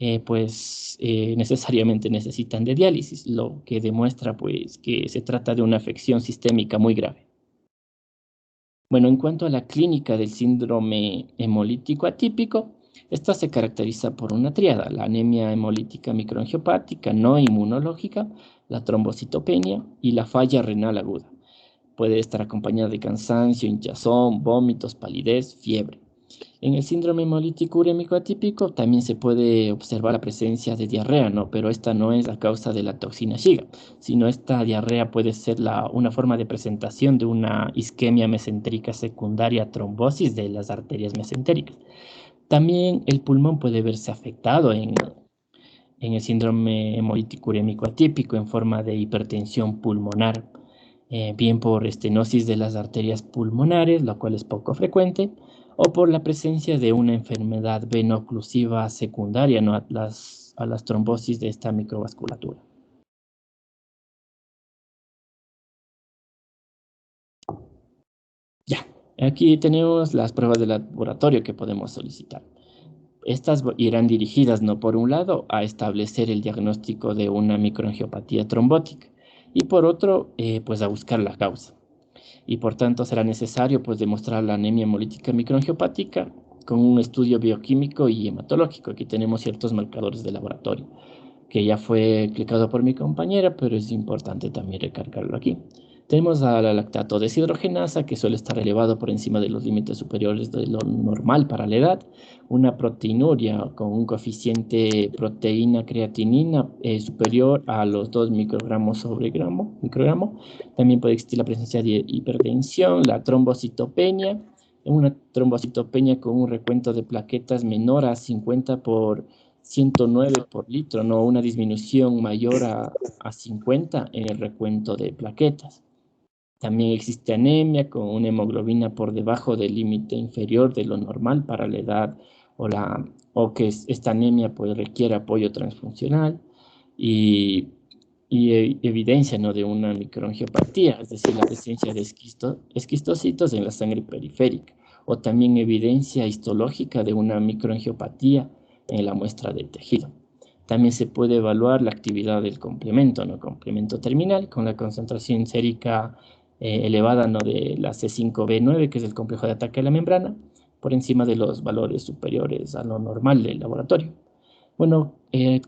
necesariamente necesitan de diálisis, lo que demuestra pues que se trata de una afección sistémica muy grave. Bueno, en cuanto a la clínica del síndrome hemolítico atípico, esta se caracteriza por una tríada: la anemia hemolítica microangiopática no inmunológica, la trombocitopenia y la falla renal aguda. Puede estar acompañada de cansancio, hinchazón, vómitos, palidez, fiebre. En el síndrome hemolítico urémico atípico también se puede observar la presencia de diarrea, ¿no? Pero esta no es a causa de la toxina Shiga, sino esta diarrea puede ser una forma de presentación de una isquemia mesentérica secundaria a trombosis de las arterias mesentéricas. También el pulmón puede verse afectado en el síndrome hemolítico urémico atípico en forma de hipertensión pulmonar, bien por estenosis de las arterias pulmonares, lo cual es poco frecuente, o por la presencia de una enfermedad veno-oclusiva secundaria, ¿no?, a las trombosis de esta microvasculatura. Ya, aquí tenemos las pruebas de laboratorio que podemos solicitar. Estas irán dirigidas, no por un lado, a establecer el diagnóstico de una microangiopatía trombótica y por otro, pues a buscar la causa. Y por tanto será necesario pues demostrar la anemia hemolítica microangiopática con un estudio bioquímico y hematológico. Aquí tenemos ciertos marcadores de laboratorio que ya fue explicado por mi compañera, pero es importante también recalcarlo aquí. Tenemos a la lactato deshidrogenasa, que suele estar elevado por encima de los límites superiores de lo normal para la edad, una proteinuria con un coeficiente proteína-creatinina superior a los 2 microgramos sobre microgramo. También puede existir la presencia de hipertensión, la trombocitopenia, una trombocitopenia con un recuento de plaquetas menor a 50 por 109 por litro, no una disminución mayor a 50 en el recuento de plaquetas. También existe anemia con una hemoglobina por debajo del límite inferior de lo normal para la edad o que esta anemia pues requiere apoyo transfuncional y evidencia, ¿no?, de una microangiopatía, es decir, la presencia de esquistocitos en la sangre periférica, o también evidencia histológica de una microangiopatía en la muestra de tejido. También se puede evaluar la actividad del complemento, ¿no?, complemento terminal, con la concentración sérica elevada, ¿no?, de la C5b9, que es el complejo de ataque a la membrana, por encima de los valores superiores a lo normal del laboratorio. Bueno,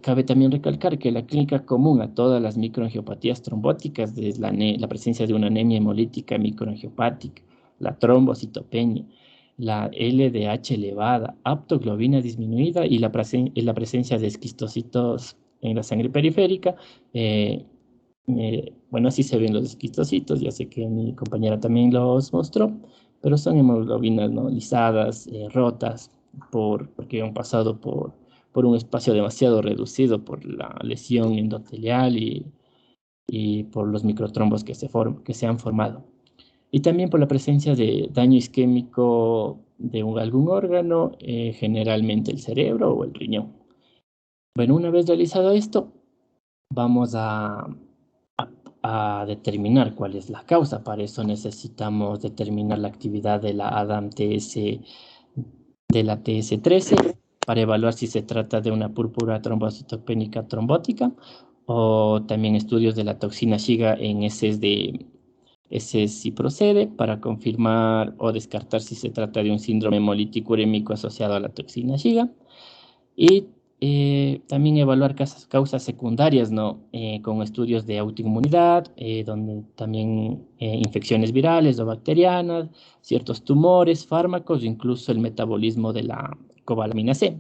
cabe también recalcar que la clínica común a todas las microangiopatías trombóticas es la presencia de una anemia hemolítica microangiopática, la trombocitopenia, la LDH elevada, aptoglobina disminuida y la presencia de esquistocitos en la sangre periférica. Bueno, así se ven los esquistocitos, ya sé que mi compañera también los mostró, pero son hemoglobinas, ¿no?, lisadas, rotas, porque han pasado por un espacio demasiado reducido por la lesión endotelial y por los microtrombos que se han formado. Y también por la presencia de daño isquémico de algún órgano, generalmente el cerebro o el riñón. Bueno, una vez realizado esto, vamos a determinar cuál es la causa. Para eso necesitamos determinar la actividad de la ADAM-TS, de la TS13, para evaluar si se trata de una púrpura trombocitopénica trombótica, o también estudios de la toxina Shiga en heces si procede, para confirmar o descartar si se trata de un síndrome hemolítico urémico asociado a la toxina Shiga. Y también evaluar causas secundarias, ¿no?, con estudios de autoinmunidad, donde también infecciones virales o bacterianas, ciertos tumores, fármacos, incluso el metabolismo de la cobalamina C.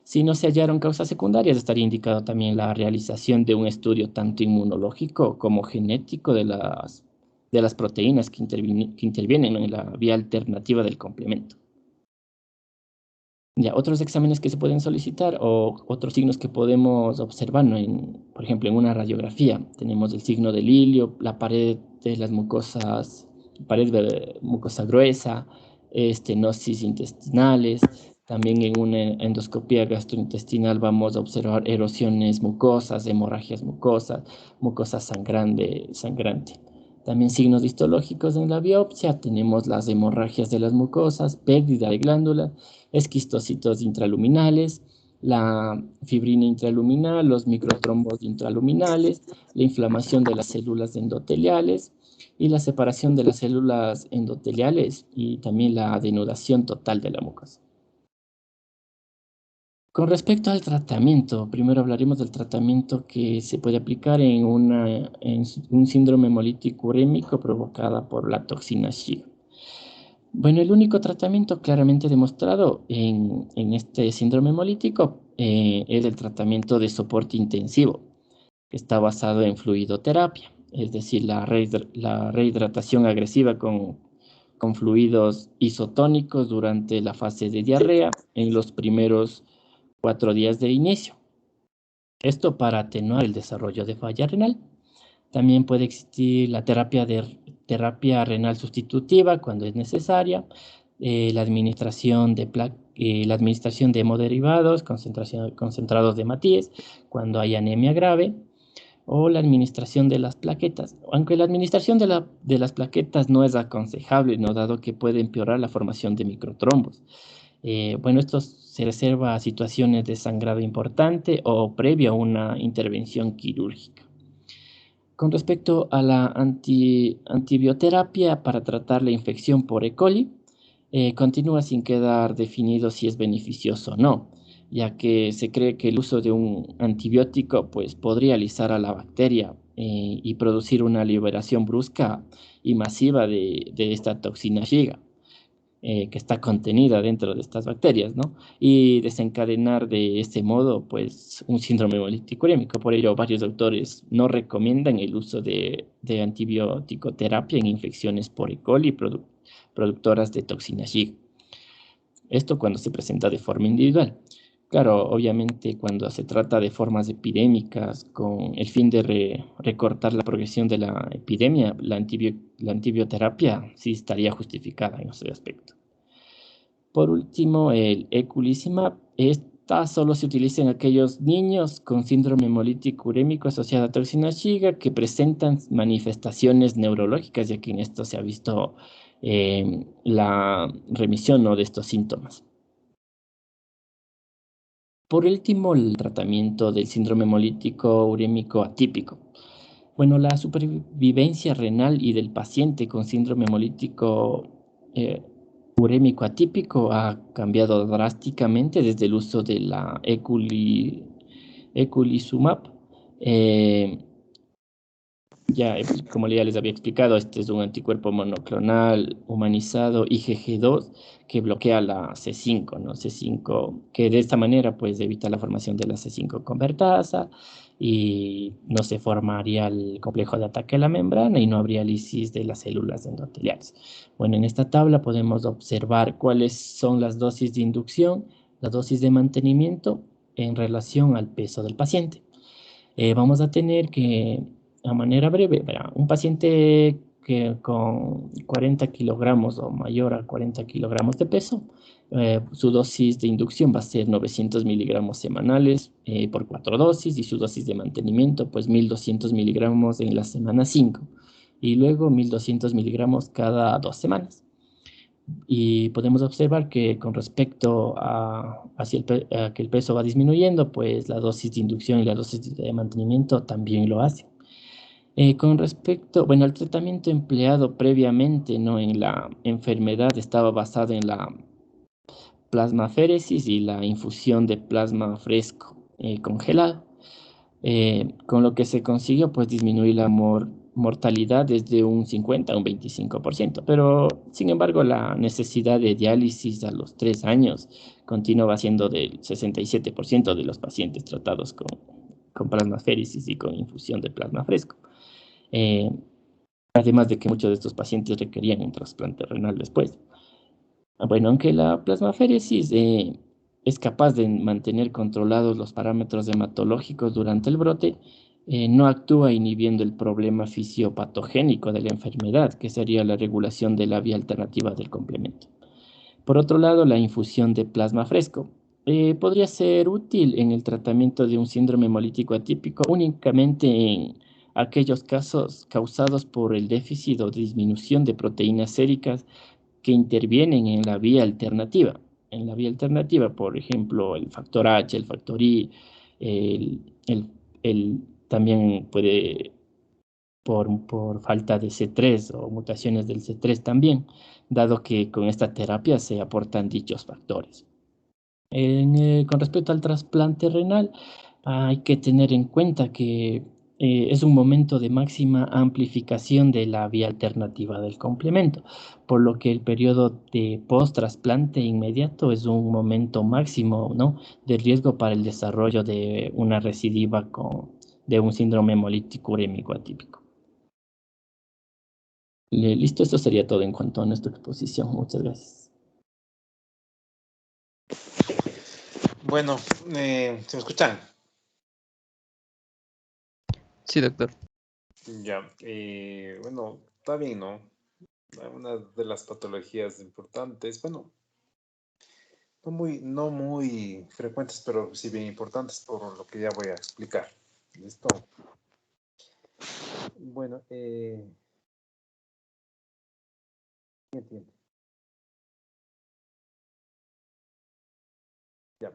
Si no se hallaron causas secundarias, estaría indicado también la realización de un estudio tanto inmunológico como genético de las proteínas que intervienen en la vía alternativa del complemento. Ya, otros exámenes que se pueden solicitar o otros signos que podemos observar, ¿no?, por ejemplo, en una radiografía tenemos el signo de Lilio, la pared de las mucosas, mucosa gruesa, estenosis intestinales. También en una endoscopía gastrointestinal vamos a observar erosiones mucosas, hemorragias mucosas, mucosa sangrante. También signos histológicos en la biopsia, tenemos las hemorragias de las mucosas, pérdida de glándulas, esquistocitos intraluminales, la fibrina intraluminal, los microtrombos intraluminales, la inflamación de las células endoteliales y la separación de las células endoteliales y también la denudación total de la mucosa. Con respecto al tratamiento, primero hablaremos del tratamiento que se puede aplicar en un síndrome hemolítico urémico provocada por la toxina Shiga. Bueno, el único tratamiento claramente demostrado en este síndrome hemolítico es el tratamiento de soporte intensivo, que está basado en fluidoterapia, es decir, la rehidratación agresiva con fluidos isotónicos durante la fase de diarrea en los primeros 4 días de inicio. Esto para atenuar el desarrollo de falla renal. También puede existir la terapia renal sustitutiva cuando es necesaria, la administración de hemoderivados concentrados de Matías cuando hay anemia grave, o la administración de las plaquetas. Aunque la administración de las plaquetas no es aconsejable, ¿no? Dado que puede empeorar la formación de microtrombos. Bueno, esto se reserva a situaciones de sangrado importante o previo a una intervención quirúrgica. Con respecto a la antibioterapia para tratar la infección por E. coli, continúa sin quedar definido si es beneficioso o no, ya que se cree que el uso de un antibiótico pues, podría alisar a la bacteria y producir una liberación brusca y masiva de esta toxina Shiga. Que está contenida dentro de estas bacterias, ¿no? Y desencadenar de este modo, pues, un síndrome hemolítico urémico. Por ello, varios autores no recomiendan el uso de antibiótico terapia en infecciones por E. coli productoras de toxina Shiga. Esto cuando se presenta de forma individual. Claro, obviamente cuando se trata de formas epidémicas con el fin de recortar la progresión de la epidemia, la antibioterapia sí estaría justificada en ese aspecto. Por último, el eculizumab. Esta solo se utiliza en aquellos niños con síndrome hemolítico urémico asociado a toxina Shiga que presentan manifestaciones neurológicas, ya que en esto se ha visto la remisión, ¿no?, de estos síntomas. Por último, el tratamiento del síndrome hemolítico urémico atípico. Bueno, la supervivencia renal y del paciente con síndrome hemolítico urémico atípico ha cambiado drásticamente desde el uso de la eculizumab. Como ya les había explicado, este es un anticuerpo monoclonal humanizado IgG2 que bloquea la C5, ¿no? C5, que de esta manera pues evita la formación de la C5 convertasa y no se formaría el complejo de ataque a la membrana y no habría lisis de las células endoteliales. Bueno, en esta tabla podemos observar cuáles son las dosis de inducción, la dosis de mantenimiento en relación al peso del paciente. Vamos a tener que, a manera breve, un paciente que con 40 kilogramos o mayor a 40 kilogramos de peso, su dosis de inducción va a ser 900 miligramos semanales por 4 dosis y su dosis de mantenimiento, pues 1200 miligramos en la semana 5 y luego 1200 miligramos cada 2 semanas. Y podemos observar que con respecto a que el peso va disminuyendo, pues la dosis de inducción y la dosis de mantenimiento también lo hacen. Con respecto, bueno, al tratamiento empleado previamente, ¿no?, en la enfermedad estaba basado en la plasmaféresis y la infusión de plasma fresco congelado, con lo que se consiguió pues disminuir la mortalidad desde un 50 a un 25%, pero sin embargo la necesidad de diálisis a los 3 años continuaba siendo del 67% de los pacientes tratados con plasmaféresis y con infusión de plasma fresco. Además de que muchos de estos pacientes requerían un trasplante renal después. Bueno, aunque la plasmaféresis es capaz de mantener controlados los parámetros hematológicos durante el brote, no actúa inhibiendo el problema fisiopatogénico de la enfermedad, que sería la regulación de la vía alternativa del complemento. Por otro lado, la infusión de plasma fresco podría ser útil en el tratamiento de un síndrome hemolítico atípico únicamente en aquellos casos causados por el déficit o disminución de proteínas séricas que intervienen en la vía alternativa. En la vía alternativa, por ejemplo, el factor H, el factor I, también puede por falta de C3 o mutaciones del C3 también, dado que con esta terapia se aportan dichos factores. Con respecto al trasplante renal, hay que tener en cuenta que es un momento de máxima amplificación de la vía alternativa del complemento, por lo que el periodo de post-trasplante inmediato es un momento máximo, ¿no?, de riesgo para el desarrollo de una recidiva de un síndrome hemolítico urémico atípico. Listo, esto sería todo en cuanto a nuestra exposición. Muchas gracias. Bueno, ¿se me escuchan? Sí, doctor. Ya, bueno, está bien, ¿no? Una de las patologías importantes, bueno, no muy frecuentes, pero sí bien importantes por lo que ya voy a explicar. ¿Listo? Bueno, ¿qué entiende? Ya.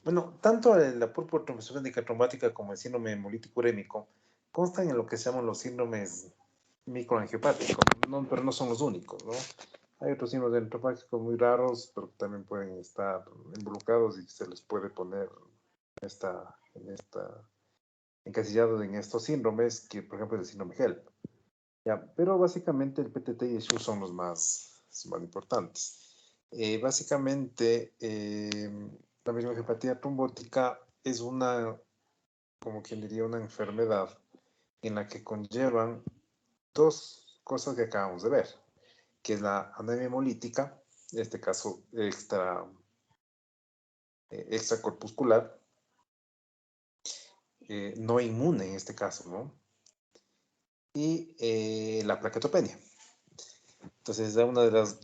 Bueno, tanto la púrpura trombocitopénica traumática como el síndrome hemolítico urémico constan en lo que se llaman los síndromes microangiopáticos, pero no son los únicos, ¿no? Hay otros síndromes angiopáticos muy raros, pero también pueden estar involucrados y se les puede poner encasillado en estos síndromes, que por ejemplo es el síndrome HELP. Ya, pero básicamente el PTT y el SHU son los más importantes. Básicamente, la microangiopatía trombótica es como quien diría, una enfermedad en la que conllevan dos cosas que acabamos de ver, que es la anemia hemolítica, en este caso extracorpuscular, no inmune en este caso, ¿no? Y la plaquetopenia. Entonces es una de las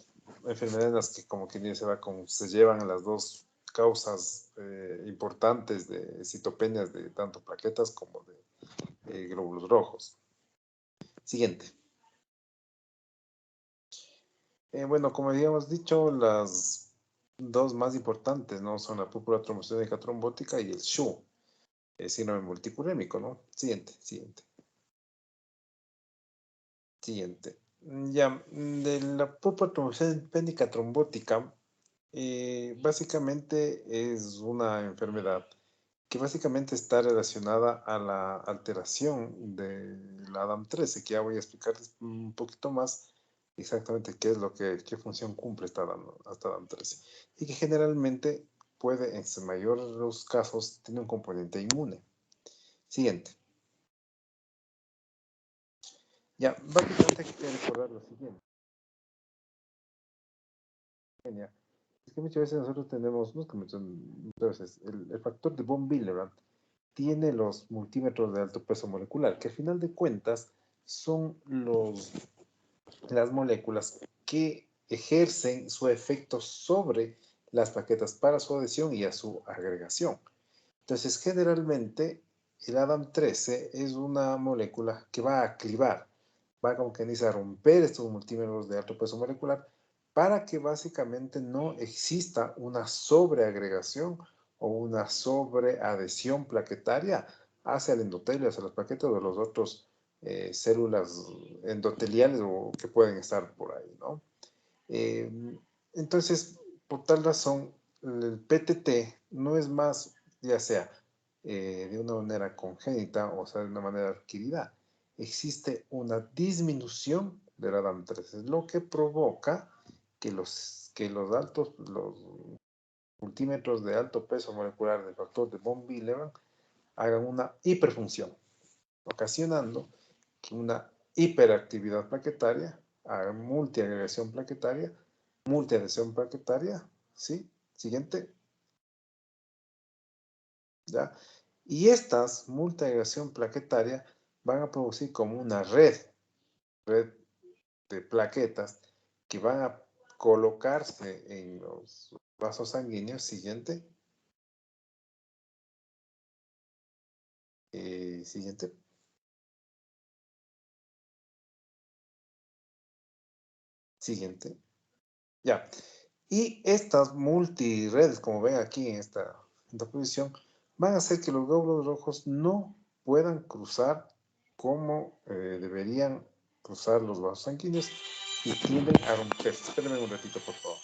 enfermedades en las que como quien dice se llevan a las dos causas importantes de citopenias de tanto plaquetas como de glóbulos rojos. Siguiente. Bueno, como habíamos dicho, las dos más importantes, ¿no?, son la púrpura trombocitopénica trombótica y el SHU, el síndrome multicurémico, ¿no? Siguiente. Ya, de la púrpura trombocitopénica trombótica, básicamente es una enfermedad que básicamente está relacionada a la alteración del ADAM13, que ya voy a explicarles un poquito más exactamente qué función cumple esta ADAM13, y que generalmente puede, en su mayor de los casos, tener un componente inmune. Siguiente. Ya, básicamente hay que recordar lo siguiente. Es que muchas veces nosotros tenemos, entonces, el factor de von Willebrand tiene los multímetros de alto peso molecular, que al final de cuentas son las moléculas que ejercen su efecto sobre las plaquetas para su adhesión y a su agregación. Entonces, generalmente, el ADAM13 es una molécula que va a clivar, va como que dice a romper estos multímetros de alto peso molecular para que básicamente no exista una sobreagregación o una sobreadhesión plaquetaria hacia el endotelio, hacia las plaquetas de los otros células endoteliales o que pueden estar por ahí, ¿no? Entonces, por tal razón, el PTT no es más, ya sea de una manera congénita o sea de una manera adquirida. Existe una disminución del ADAM13, lo que provoca que los multímetros de alto peso molecular del factor de von Willebrand hagan una hiperfunción, ocasionando que una hiperactividad plaquetaria haga multiagregación plaquetaria, multiadhesión plaquetaria, ¿sí? Siguiente. ¿Ya? Y estas multiagregación plaquetaria van a producir como una red de plaquetas que van a colocarse en los vasos sanguíneos. Siguiente. Siguiente. Siguiente. Ya. Y estas multiredes, como ven aquí en esta posición, van a hacer que los glóbulos rojos no puedan cruzar como deberían cruzar los vasos sanguíneos y tienden a romperse. Espérenme un ratito, por favor.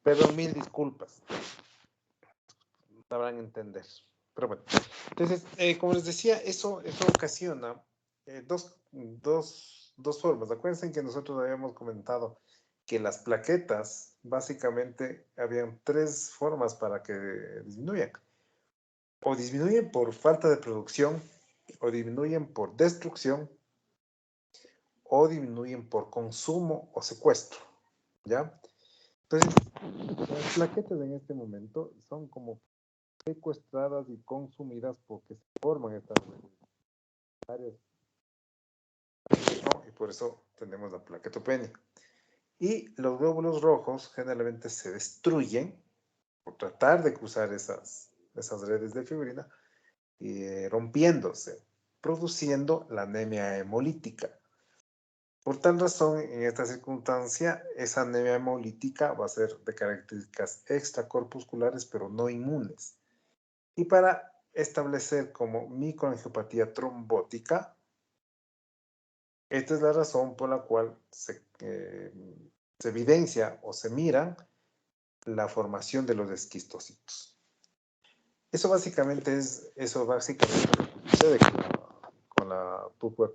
Perdón, mil disculpas. Sabrán entender. Pero bueno, entonces, como les decía, eso ocasiona dos formas. Acuérdense que nosotros habíamos comentado que las plaquetas, básicamente, habían tres formas para que disminuyan. O disminuyen por falta de producción, o disminuyen por destrucción, o disminuyen por consumo o secuestro. ¿Ya? Entonces, las plaquetas en este momento son como secuestradas y consumidas porque se forman estas áreas, ¿no? Y por eso tenemos la plaquetopenia. Y los glóbulos rojos generalmente se destruyen por tratar de cruzar esas redes de fibrina, rompiéndose, produciendo la anemia hemolítica. Por tal razón, en esta circunstancia, esa anemia hemolítica va a ser de características extracorpusculares, pero no inmunes. Y para establecer como microangiopatía trombótica, Esta es la razón por la cual se evidencia o se mira la formación de los esquistocitos. Eso básicamente lo que sucede con la púrpura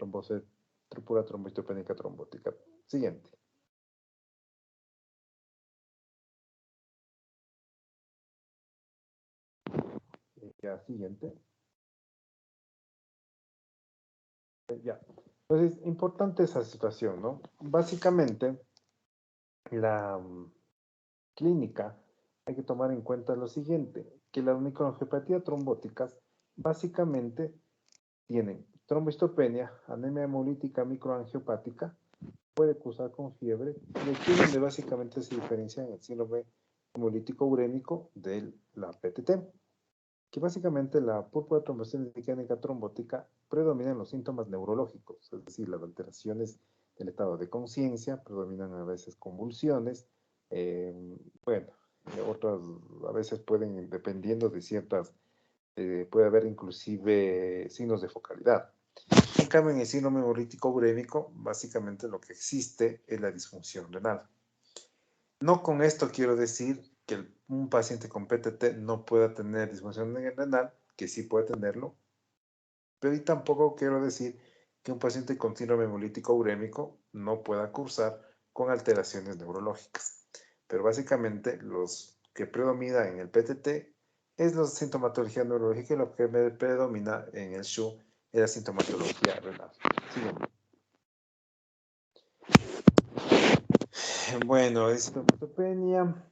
trombocytopénica trombótica. Siguiente. Ya, siguiente. Ya. Entonces, importante esa situación, ¿no? Básicamente, la clínica hay que tomar en cuenta lo siguiente, que las microangiopatías trombóticas básicamente tienen trombocitopenia, anemia hemolítica microangiopática, puede cursar con fiebre, y aquí es donde básicamente se diferencia en el síndrome hemolítico urémico de la PTT, que básicamente la púrpura trombocitopénica trombótica predomina en los síntomas neurológicos, es decir, las alteraciones del estado de conciencia, predominan a veces convulsiones, bueno, otras a veces pueden, dependiendo de ciertas, puede haber inclusive signos de focalidad. En cambio, en el síndrome hemolítico urémico, básicamente lo que existe es la disfunción renal. No con esto quiero decir que un paciente con PTT no pueda tener disfunción renal, que sí puede tenerlo, pero y tampoco quiero decir que un paciente con síndrome hemolítico urémico no pueda cursar con alteraciones neurológicas. Pero básicamente los que predominan en el PTT es la sintomatología neurológica y lo que predomina en el SHU es la sintomatología renal. Sigamos. Bueno, es trombocitopenia,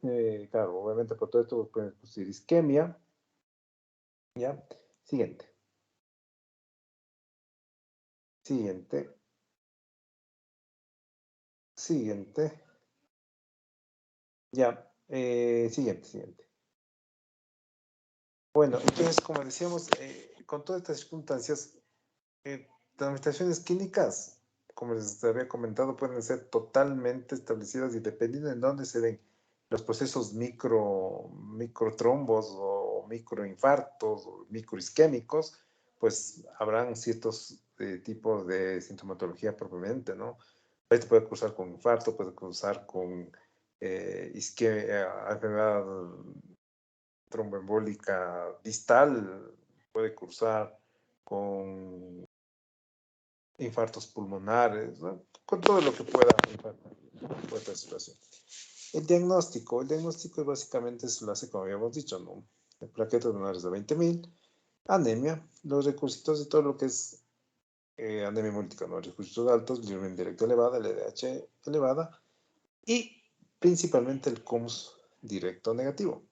claro, obviamente por todo esto pueden producir isquemia. ¿Ya? Siguiente. Siguiente. Siguiente. Ya. Siguiente. Bueno, entonces, como decíamos, con todas estas circunstancias, las manifestaciones clínicas, como les había comentado, pueden ser totalmente establecidas y dependiendo de dónde se den los procesos microtrombos o microinfartos o microisquémicos, pues habrán ciertos tipos de sintomatología propiamente, ¿no? Este puede cruzar con infarto, puede cruzar con enfermedad tromboembólica distal, puede cursar con infartos pulmonares, ¿no? Con todo lo que pueda infartar por esta situación. El diagnóstico es básicamente se lo hace como habíamos dicho, ¿no? Plaquetas menores de 20.000, anemia, los recursitos de todo lo que es anemia hemolítica, ¿no? Recursitos altos, bilirrubina indirecta elevada, LDH elevada y principalmente el CUMS directo negativo.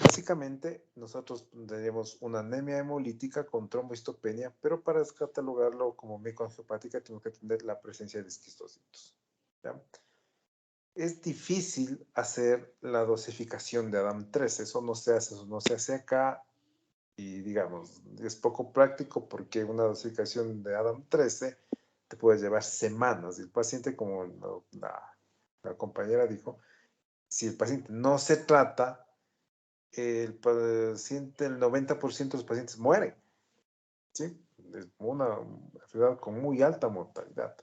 Básicamente, nosotros tendríamos una anemia hemolítica con trombocitopenia, pero para catalogarlo como microangiopática tenemos que tener la presencia de esquistocitos. ¿Ya? Es difícil hacer la dosificación de ADAM13, eso no se hace acá y digamos, es poco práctico porque una dosificación de ADAM13 te puede llevar semanas. El paciente, como la compañera dijo, si el paciente no se trata, el 90% de los pacientes mueren, ¿sí? Es una enfermedad con muy alta mortalidad.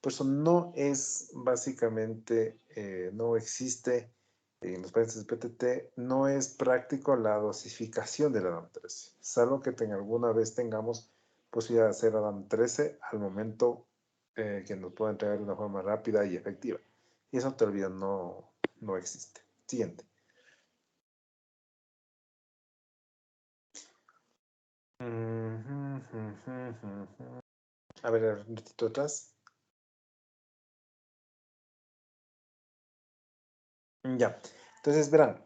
Por eso no es básicamente, no existe en los pacientes de PTT, no es práctico la dosificación del ADAM13, salvo que alguna vez tengamos posibilidad de hacer ADAM13 al momento que nos pueda entregar de una forma rápida y efectiva. Y eso todavía no existe. Siguiente. A ver, un ratito atrás. Ya. Entonces, verán,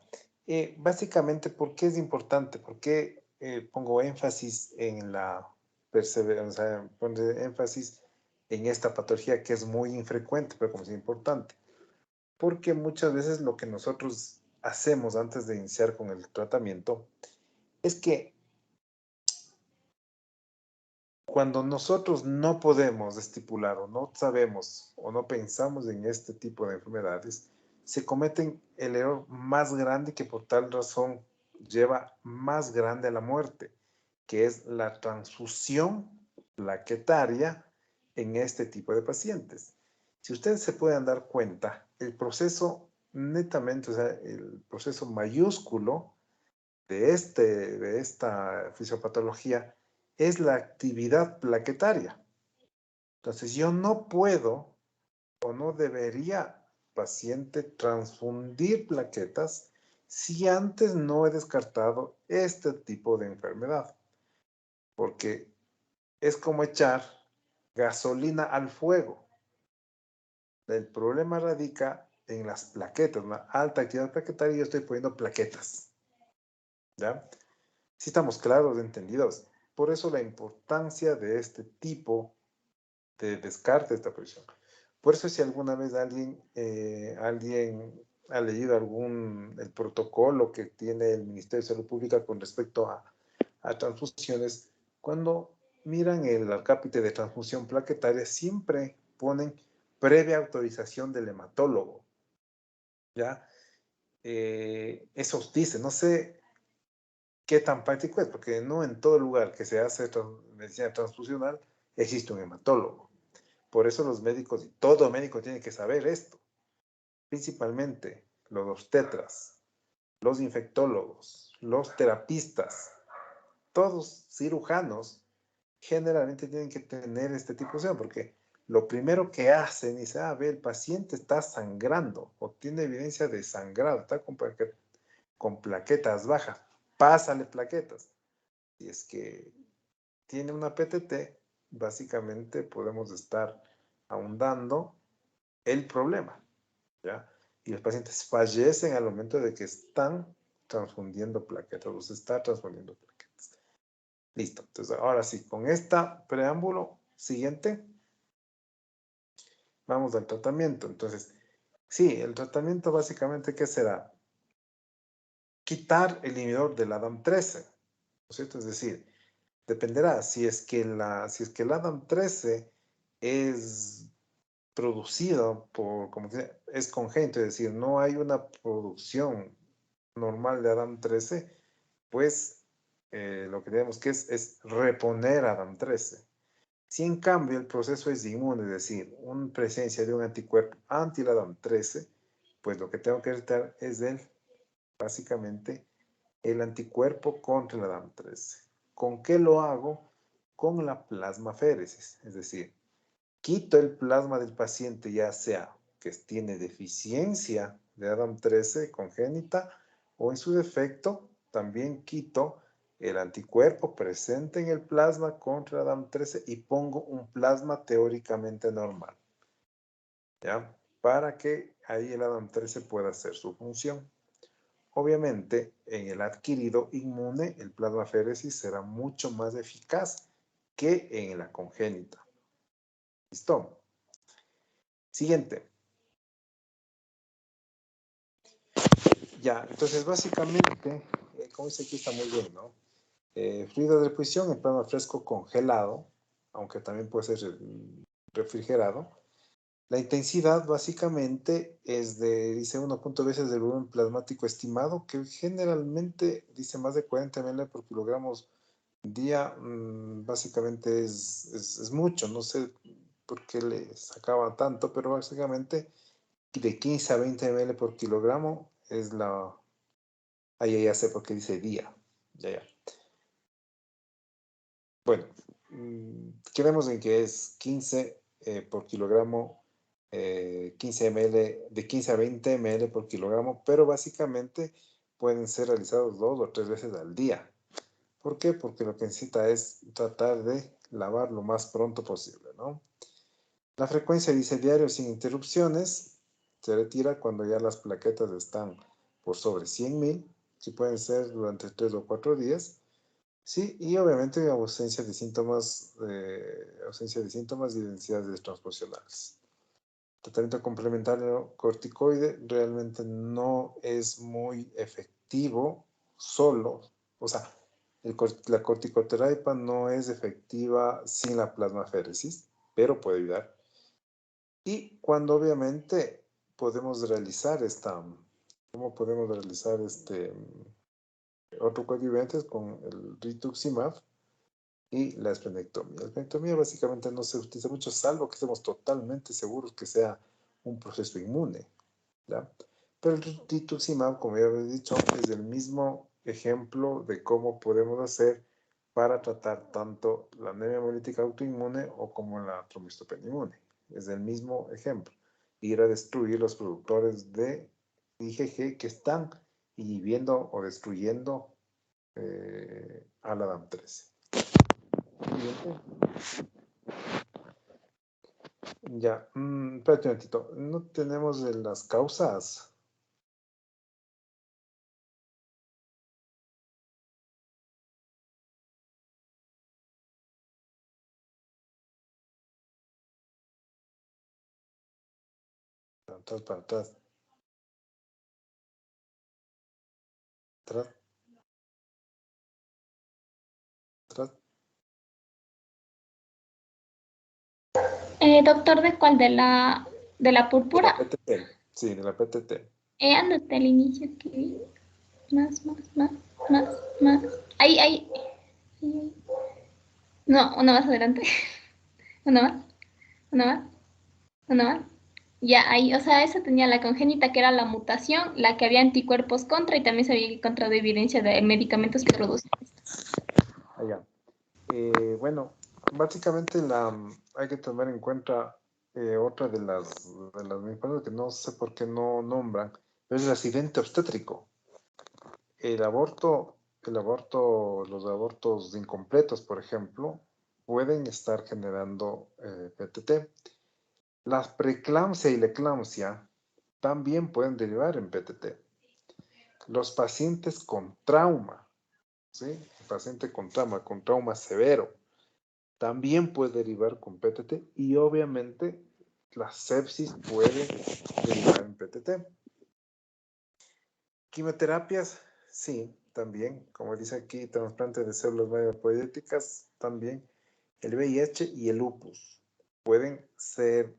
básicamente, ¿por qué es importante? ¿Por qué pongo énfasis en la perseverancia? Pongo énfasis en esta patología que es muy infrecuente, pero como es importante. Porque muchas veces lo que nosotros hacemos antes de iniciar con el tratamiento es que cuando nosotros no podemos estipular o no sabemos o no pensamos en este tipo de enfermedades, se cometen el error más grande que por tal razón lleva más grande a la muerte, que es la transfusión plaquetaria en este tipo de pacientes. Si ustedes se pueden dar cuenta, el proceso netamente, o sea, el proceso mayúsculo de esta fisiopatología es la actividad plaquetaria. Entonces, yo no puedo o no debería, paciente, transfundir plaquetas si antes no he descartado este tipo de enfermedad. Porque es como echar gasolina al fuego. El problema radica en las plaquetas, una alta actividad plaquetaria y yo estoy poniendo plaquetas. ¿Ya? Si estamos claros, entendidos. Por eso la importancia de este tipo de descarte de esta presión. Por eso si alguna vez alguien ha leído el protocolo que tiene el Ministerio de Salud Pública con respecto a transfusiones, cuando miran el acápite de transfusión plaquetaria, siempre ponen previa autorización del hematólogo. ¿Ya? Eso dice, no sé qué tan práctico es, porque no en todo lugar que se hace medicina transfusional existe un hematólogo. Por eso los médicos, y todo médico tiene que saber esto, principalmente los obstetras, los infectólogos, los terapistas, todos cirujanos, generalmente tienen que tener este tipo de cuestión, porque lo primero que hacen es, ve, el paciente está sangrando o tiene evidencia de sangrado, está con plaquetas bajas, pásale plaquetas. Si es que tiene una PTT, básicamente podemos estar ahondando el problema, ¿ya? Y los pacientes fallecen al momento de que están transfundiendo plaquetas, o se está transfundiendo plaquetas. Listo. Entonces, ahora sí, con esta preámbulo siguiente, vamos al tratamiento. Entonces, sí, el tratamiento básicamente, ¿qué será? Quitar el inhibidor del ADAM13, ¿no es cierto? Es decir, dependerá si es que el ADAM13 es producido por, como que es congénito, es decir, no hay una producción normal de ADAM13, pues lo que tenemos que es reponer ADAM13. Si en cambio el proceso es inmune, es decir, una presencia de un anticuerpo anti-ADAM13, pues lo que tengo que evitar es básicamente el anticuerpo contra el ADAM13. ¿Con qué lo hago? Con la plasmaféresis, es decir, quito el plasma del paciente, ya sea que tiene deficiencia de ADAM13 congénita o en su defecto también quito el anticuerpo presente en el plasma contra ADAM13 y pongo un plasma teóricamente normal, ¿ya? Para que ahí el ADAM13 pueda hacer su función. Obviamente, en el adquirido inmune, el plasmaféresis será mucho más eficaz que en la congénita. ¿Listo? Siguiente. Ya, entonces básicamente, como dice aquí está muy bien, ¿no? Fluido de reposición en plasma fresco congelado, aunque también puede ser refrigerado. La intensidad básicamente es de, dice 1.0 veces del volumen plasmático estimado, que generalmente dice más de 40 ml por kilogramos día. Básicamente es mucho, no sé por qué le sacaba tanto, pero básicamente de 15 a 20 ml por kilogramo es la... Ahí ya sé por qué dice día. Ya. Bueno, quedemos en que es 15 por kilogramo, 15 ml, de 15 a 20 ml por kilogramo, pero básicamente pueden ser realizados 2 o 3 veces al día. ¿Por qué? Porque lo que necesita es tratar de lavar lo más pronto posible, ¿no? La frecuencia dice diario sin interrupciones. Se retira cuando ya las plaquetas están por sobre 100.000, que pueden ser durante 3 o 4 días. Sí, y obviamente ausencia de síntomas y densidades transfusionales. Tratamiento complementario corticoide realmente no es muy efectivo solo, o sea, la corticoterapia no es efectiva sin la plasmaféresis, pero puede ayudar. Y cuando obviamente podemos realizar ¿cómo podemos realizar otro coadyuvante con el rituximab? y la esplenectomía. La esplenectomía básicamente no se utiliza mucho, salvo que estemos totalmente seguros que sea un proceso inmune, ¿ya? Pero el rituximab, como ya había dicho, es el mismo ejemplo de cómo podemos hacer para tratar tanto la anemia hemolítica autoinmune o como la trombocitopenia inmune. Es el mismo ejemplo. Ir a destruir los productores de IgG que están inhibiendo o destruyendo a la DAM13. Siguiente. Ya, espérate un momentito. No tenemos de las causas. Atrás, para atrás. Atrás. Atrás. Doctor, ¿de cuál? De la De la púrpura? PTT. Sí, de la PTT. Ándate al inicio que vi. Más. Ahí, ahí. Ahí. No, una más adelante. Una más. Una más. Una más. Ya, ahí, o sea, esa tenía la congénita, que era la mutación, la que había anticuerpos contra, y también se había encontrado evidencia de medicamentos que producen esto. Allá. Bueno, básicamente hay que tomar en cuenta otra de las cosas que no sé por qué no nombran, pero es el accidente obstétrico. El aborto, los abortos incompletos, por ejemplo, pueden estar generando PTT. La preeclampsia y la eclampsia también pueden derivar en PTT. Los pacientes con trauma, ¿sí? El paciente con trauma severo, también puede derivar con PTT y obviamente la sepsis puede derivar en PTT. Quimioterapias, sí, también, como dice aquí, trasplante de células hematopoyéticas, también el VIH y el lupus pueden ser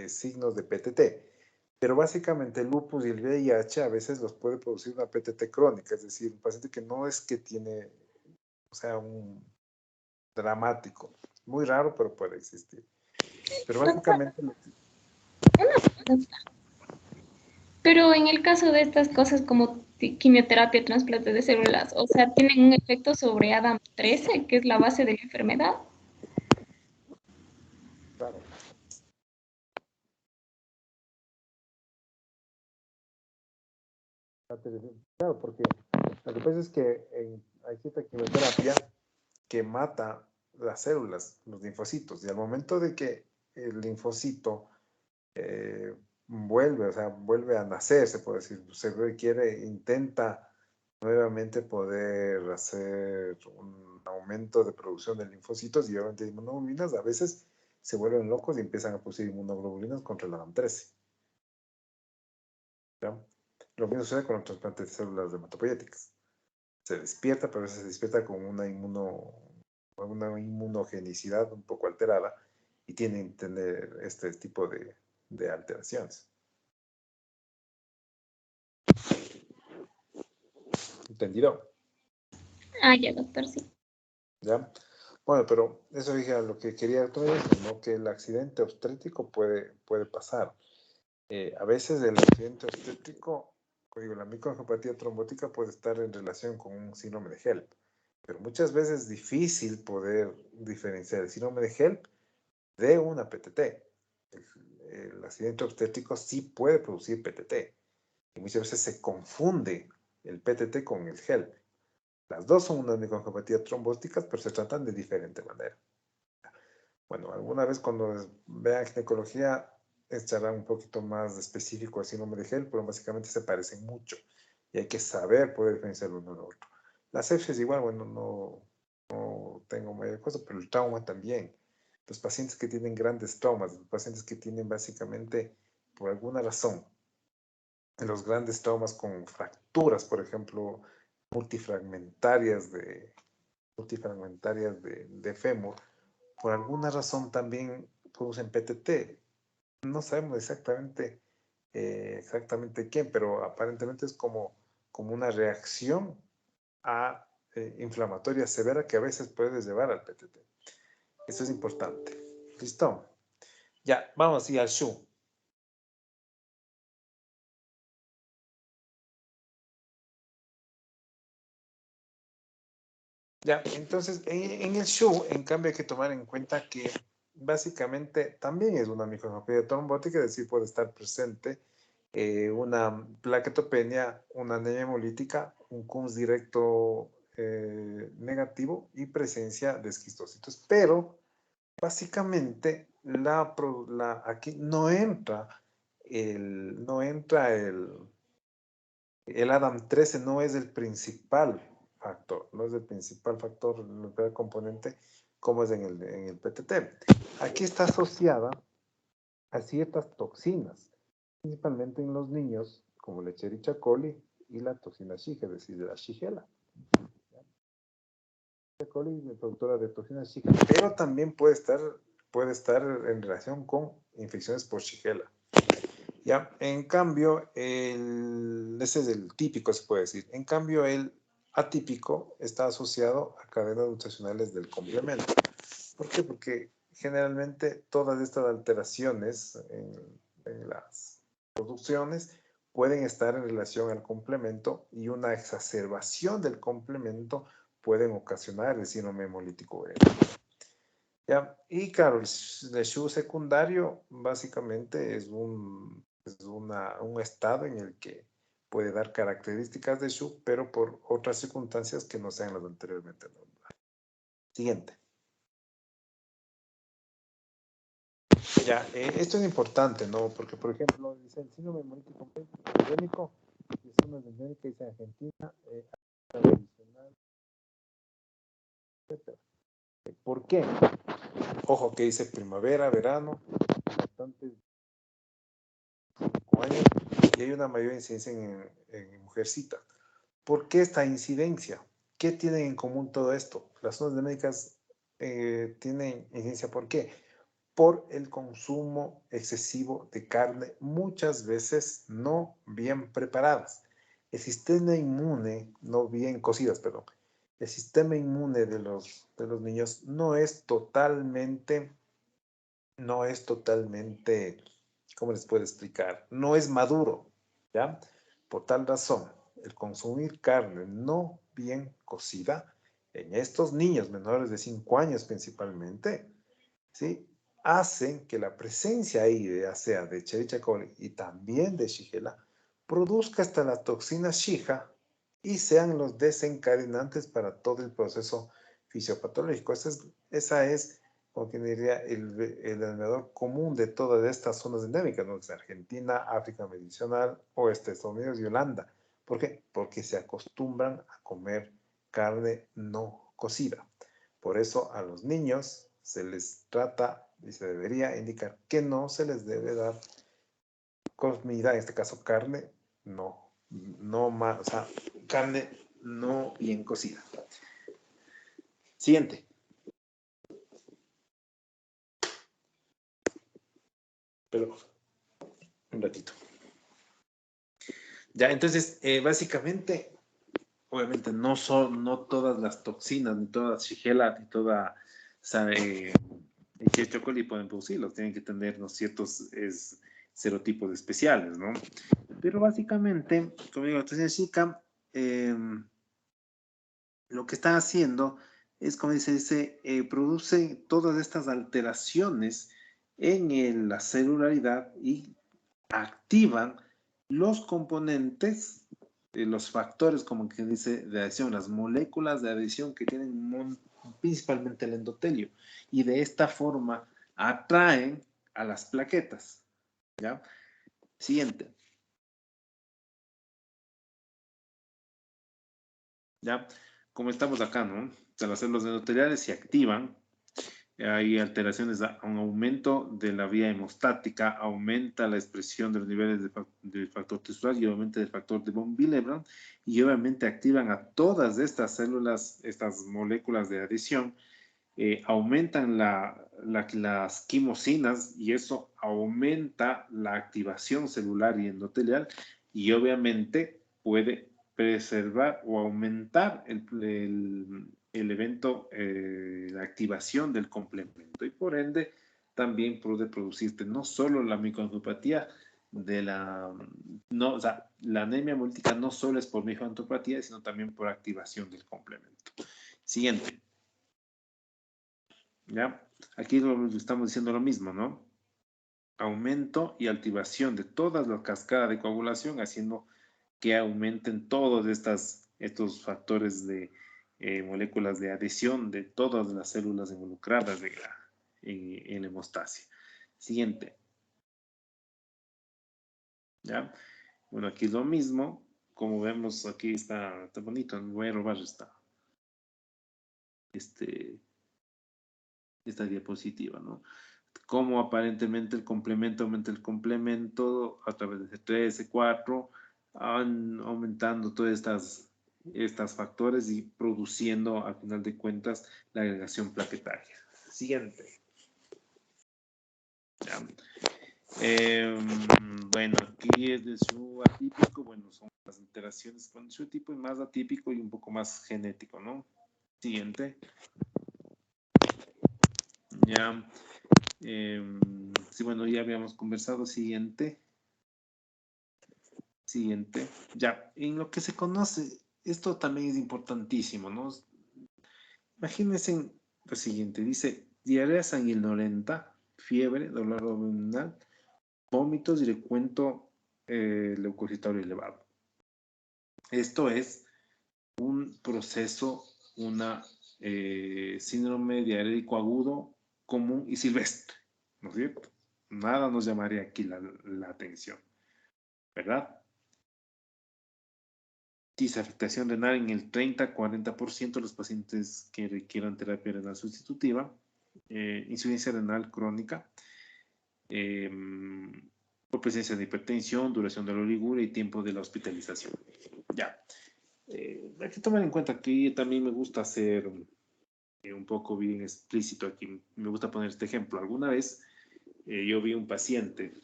signos de PTT, pero básicamente el lupus y el VIH a veces los puede producir una PTT crónica, es decir, un paciente que no es que tiene, o sea, un dramático, muy raro, pero puede existir. Pero básicamente... Pero en el caso de estas cosas como quimioterapia, trasplante de células, o sea, ¿tienen un efecto sobre ADAM13, que es la base de la enfermedad? Claro. Claro, porque lo que pasa es que hay cierta quimioterapia que mata las células, los linfocitos, y al momento de que el linfocito vuelve, o sea, vuelve a nacer, se puede decir, se requiere, intenta nuevamente poder hacer un aumento de producción de linfocitos y obviamente inmunoglobulinas, a veces se vuelven locos y empiezan a producir inmunoglobulinas contra la DAM13. ¿Ya? Lo mismo sucede con los trasplantes de células hematopoyéticas. Se despierta, pero a veces se despierta con una inmunogenicidad un poco alterada y tienen que tener este tipo de alteraciones. ¿Entendido? Ah, ya, doctor, sí. ¿Ya? Bueno, pero eso dije a lo que quería tomar, ¿no? Que el accidente obstétrico puede pasar. A veces el accidente obstétrico, digo, la microangiopatía trombótica puede estar en relación con un síndrome de HELP, pero muchas veces es difícil poder diferenciar el síndrome de HELP de una PTT. El accidente obstétrico sí puede producir PTT y muchas veces se confunde el PTT con el HELP. Las dos son unas microangiopatías trombóticas, pero se tratan de diferente manera. Bueno, alguna vez cuando vean ginecología, echarán un poquito más específico al síndrome de HELP, pero básicamente se parecen mucho y hay que saber poder diferenciar uno del otro. La sepsis igual, bueno, no tengo mayor cosa, pero el trauma también. Los pacientes que tienen grandes traumas, los pacientes que tienen básicamente, por alguna razón, los grandes traumas con fracturas, por ejemplo, multifragmentarias de fémur, por alguna razón también producen PTT. No sabemos exactamente qué, pero aparentemente es como una reacción a inflamatoria severa que a veces puede llevar al PTT. Eso es importante. ¿Listo? Ya, vamos así al SHU. Ya, entonces, en el SHU, en cambio, hay que tomar en cuenta que básicamente también es una microangiopatía trombótica, es decir, puede estar presente una plaquetopenia, una anemia hemolítica, un CUMS directo negativo y presencia de esquistocitos. Pero, básicamente, aquí no entra el ADAM 13, no es el principal factor, no es el principal factor, el principal componente, como es en el PTT. Aquí está asociada a ciertas toxinas, principalmente en los niños, como el Escherichia coli y la toxina Shigella, es decir, de la Shigella. Escherichia coli es productora de toxina Shigella, pero también puede estar en relación con infecciones por Shigella. ¿Ya? En cambio, ese es el típico, se puede decir. En cambio, el atípico está asociado a cadenas nutricionales del complemento. ¿Por qué? Porque generalmente todas estas alteraciones en las producciones pueden estar en relación al complemento y una exacerbación del complemento pueden ocasionar el síndrome hemolítico urémico. ¿Ya? Y claro, el SHU secundario básicamente es un estado en el que puede dar características de SHU, pero por otras circunstancias que no sean las anteriormente nombradas. Siguiente. Ya, esto es importante, ¿no? Porque, por ejemplo, dice el síndrome hemolítico urémico, es una endémica, dice Argentina, tradicional, etc. ¿Por qué? Ojo que dice primavera, verano, bastantes 5 años, y hay una mayor incidencia en mujercita. ¿Por qué esta incidencia? ¿Qué tienen en común todo esto? Las zonas endémicas tienen incidencia, ¿por qué? Por el consumo excesivo de carne, muchas veces no bien preparadas. El sistema inmune, no bien cocidas, perdón. El sistema inmune de los niños no es totalmente, ¿cómo les puedo explicar? No es maduro, ¿ya? Por tal razón, el consumir carne no bien cocida en estos niños menores de 5 años principalmente, ¿sí? Hacen que la presencia ahí, ya sea de Escherichia coli y también de Shigella, produzca hasta la toxina Shiga y sean los desencadenantes para todo el proceso fisiopatológico. Esa es como quien diría, el denominador común de todas estas zonas endémicas, ¿no? Es Argentina, África Meridional, oeste de Estados Unidos y Holanda. ¿Por qué? Porque se acostumbran a comer carne no cocida. Por eso a los niños se les trata y se debería indicar que no se les debe dar comida, en este caso carne, o sea, carne no bien cocida. Siguiente. Pero un ratito. Ya, entonces, básicamente, obviamente no todas las toxinas, ni todas Shigella, ni toda Escherichia coli pueden producirlos, tienen que tener ciertos serotipos especiales, ¿no? Pero básicamente, como digo, entonces Zika, lo que está haciendo es, como dice, produce todas estas alteraciones en la celularidad y activan los componentes, los factores, como que dice, de adhesión, las moléculas de adhesión que tienen principalmente el endotelio, y de esta forma atraen a las plaquetas. ¿Ya? Siguiente. ¿Ya? Como estamos acá, ¿no? Las células endoteliales se activan, hay alteraciones, un aumento de la vía hemostática, aumenta la expresión de los niveles del factor testual y obviamente del factor de von Willebrand, y obviamente activan a todas estas células, estas moléculas de adhesión, aumentan las quimosinas y eso aumenta la activación celular y endotelial y obviamente puede preservar o aumentar el evento, la activación del complemento, y por ende también puede producirte no solo la microangiopatía de o sea, la anemia hemolítica no solo es por microangiopatía, sino también por activación del complemento. Siguiente. ¿Ya? Aquí estamos diciendo lo mismo, ¿no? Aumento y activación de toda la cascada de coagulación, haciendo que aumenten todos estos factores de moléculas de adhesión de todas las células involucradas en la hemostasia. Siguiente. ¿Ya? Bueno, aquí es lo mismo. Como vemos, aquí está bonito. Voy a robar esta diapositiva, ¿no? Cómo aparentemente el complemento aumenta el complemento a través de C3, C4, aumentando todas estas factores y produciendo, al final de cuentas, la agregación plaquetaria. Siguiente. Ya. Bueno, aquí es de su atípico, bueno, son las alteraciones con su tipo y más atípico y un poco más genético, ¿no? Siguiente. Ya. Sí, bueno, ya habíamos conversado. Siguiente. Siguiente. Ya, en lo que se conoce, esto también es importantísimo, ¿no? Imagínense lo siguiente, dice diarrea sanguinolenta, fiebre, dolor abdominal, vómitos y recuento leucocitario elevado. Esto es un proceso, una síndrome diarreico agudo común y silvestre, ¿no es cierto? Nada nos llamaría aquí la atención, ¿verdad? Dice afectación renal en el 30-40% de los pacientes que requieran terapia renal sustitutiva, insuficiencia renal crónica, por presencia de hipertensión, duración de la oliguria y tiempo de la hospitalización. Ya. Hay que tomar en cuenta que también me gusta hacer un poco bien explícito aquí. Me gusta poner este ejemplo. Alguna vez yo vi un paciente